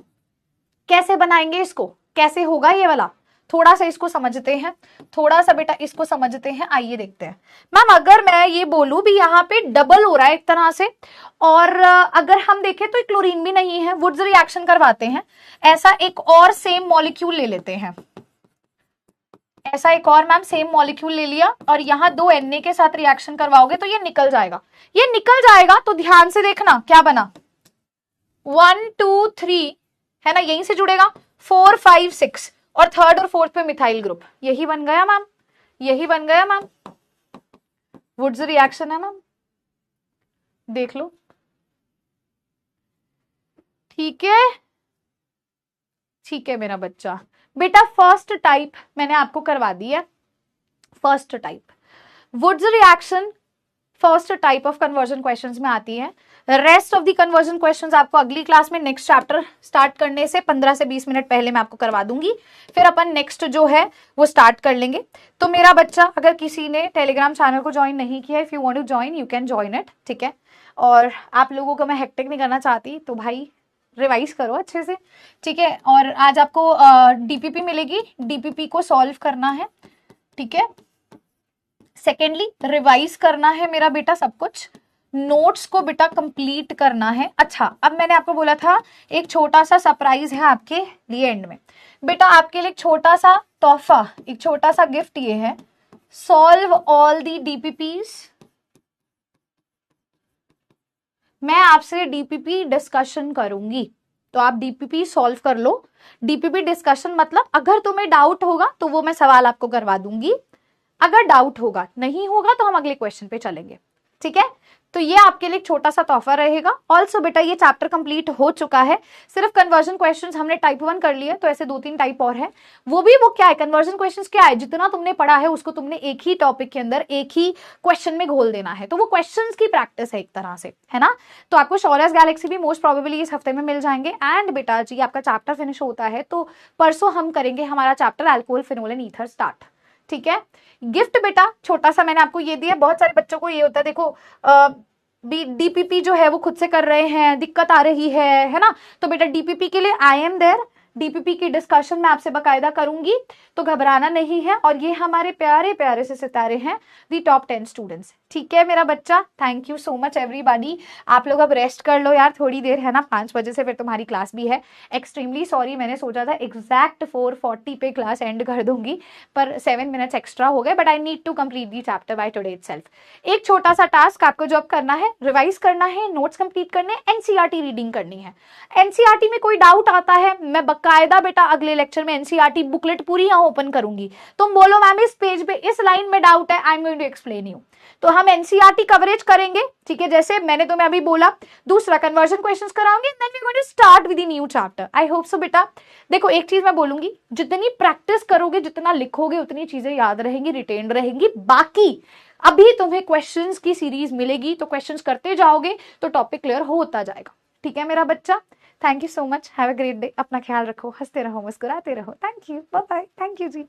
कैसे बनाएंगे इसको, कैसे होगा ये वाला, थोड़ा सा इसको समझते हैं, थोड़ा सा बेटा इसको समझते हैं, आइए देखते हैं। मैम अगर मैं ये बोलूं भी यहाँ पे डबल हो रहा है एक तरह से, और अगर हम देखें तो क्लोरीन भी नहीं है, वुड्स रिएक्शन करवाते हैं, ऐसा एक और सेम मॉलिक्यूल ले लेते हैं, ऐसा एक और मैम सेम मॉलिक्यूल ले लिया और यहाँ 2 Na के साथ रिएक्शन करवाओगे तो ये निकल जाएगा, ये निकल जाएगा तो ध्यान से देखना क्या बना, 1 2 3 है ना, यहीं से जुड़ेगा, 4 5 6 और थर्ड और फोर्थ पे मिथाइल ग्रुप, यही बन गया मैम, यही बन गया मैम, वुड्स रिएक्शन है मैम, देख लो, ठीक है, ठीक है मेरा बच्चा। बेटा फर्स्ट टाइप मैंने आपको करवा दी है, first type Wurtz reaction first type of conversion questions में आती है। Rest of the conversion questions आपको अगली क्लास में नेक्स्ट चैप्टर स्टार्ट करने से 15 से 20 मिनट पहले मैं आपको करवा दूंगी, फिर अपन नेक्स्ट जो है वो स्टार्ट कर लेंगे। तो मेरा बच्चा अगर किसी ने टेलीग्राम चैनल को ज्वाइन नहीं किया, if you want to join you can join it, ठीक है। और आप लोगों को मैं हेक्टिक नहीं करना चाहती, तो भाई रिवाइज करो अच्छे से, ठीक है। और आज आपको डीपीपी मिलेगी, डीपीपी को सॉल्व करना है, ठीक है। सेकेंडली रिवाइज करना है मेरा बेटा सब कुछ, नोट्स को बेटा कंप्लीट करना है। अच्छा अब मैंने आपको बोला था एक छोटा सा सरप्राइज है आपके लिए एंड में, बेटा आपके लिए एक छोटा सा तोहफा, एक छोटा सा गिफ्ट ये है, सॉल्व ऑल दी डीपीपीज। मैं आपसे डीपीपी डिस्कशन करूंगी तो आप डीपीपी सॉल्व कर लो। डीपीपी डिस्कशन मतलब अगर तुम्हें डाउट होगा तो वो मैं सवाल आपको करवा दूंगी, अगर डाउट होगा, नहीं होगा तो हम अगले क्वेश्चन पे चलेंगे, ठीक है। तो ये आपके लिए एक छोटा सा तोहफा रहेगा। ऑल्सो बेटा ये चैप्टर कंप्लीट हो चुका है, सिर्फ कन्वर्जन क्वेश्चंस हमने टाइप 1 कर लिए, तो ऐसे 2-3 टाइप और है, वो क्या है कन्वर्जन क्वेश्चंस क्या है, जितना तुमने पढ़ा है उसको तुमने एक ही टॉपिक के अंदर एक ही क्वेश्चन में घोल देना है, तो वो क्वेश्चंस की प्रैक्टिस है एक तरह से, है ना। तो आपको शौर्यस गैलेक्सी भी मोस्ट प्रोबेबली इस हफ्ते में मिल जाएंगे। एंड बेटा जी आपका चैप्टर फिनिश होता है तो परसों हम करेंगे हमारा chapter alcohol phenol and ether start, ठीक है। गिफ्ट बेटा छोटा सा मैंने आपको ये दिया, बहुत सारे बच्चों को ये होता है, देखो डीपीपी जो है वो खुद से कर रहे हैं, दिक्कत आ रही है ना, तो बेटा डीपीपी के लिए आई एम देयर, डीपीपी की डिस्कशन मैं आपसे बकायदा करूंगी, तो घबराना नहीं है। और ये हमारे प्यारे प्यारे से सितारे हैं, दी टॉप 10 स्टूडेंट्स, ठीक है मेरा बच्चा। Thank you so much everybody. आप लोग अब रेस्ट कर लो यार, थोड़ी देर है ना, 5 बजे से फिर तुम्हारी क्लास भी है। एक्सट्रीमली सॉरी, मैंने सोचा था एग्जैक्ट 4:40 पे क्लास एंड कर दूंगी, पर 7 मिनट्स एक्स्ट्रा हो गए, but I need to complete the chapter by today itself. एक छोटा सा टास्क आपको जो अब करना है, रिवाइज करना है, नोट्स कंप्लीट करने, एनसीईआरटी रीडिंग करनी है। एनसीईआरटी में कोई डाउट आता है, मैं बकायदा बेटा अगले लेक्चर में एनसीईआरटी बुकलेट पूरी यहाँ ओपन करूंगी, तुम बोलो मैम इस पेज पे इस लाइन में डाउट है, I am going to explain you, तो हम एनसीईआरटी कवरेज करेंगे, ठीक है। जैसे मैंने तुम्हें अभी बोला, दूसरा कन्वर्जन क्वेश्चंस कराऊंगी, then we going to start with the new chapter. I hope so बेटा। देखो एक चीज मैं बोलूंगी, जितनी प्रैक्टिस करोगे, जितना लिखोगे, उतनी चीजें याद रहेंगी, रिटेन रहेंगी। बाकी अभी तुम्हें क्वेश्चंस की सीरीज मिलेगी, तो क्वेश्चंस करते जाओगे तो टॉपिक क्लियर होता जाएगा, ठीक है मेरा बच्चा। Thank you so much, have a great day, अपना ख्याल रखो, हंसते रहो, मुस्कुराते रहो। Thank you, bye bye, thank you ji.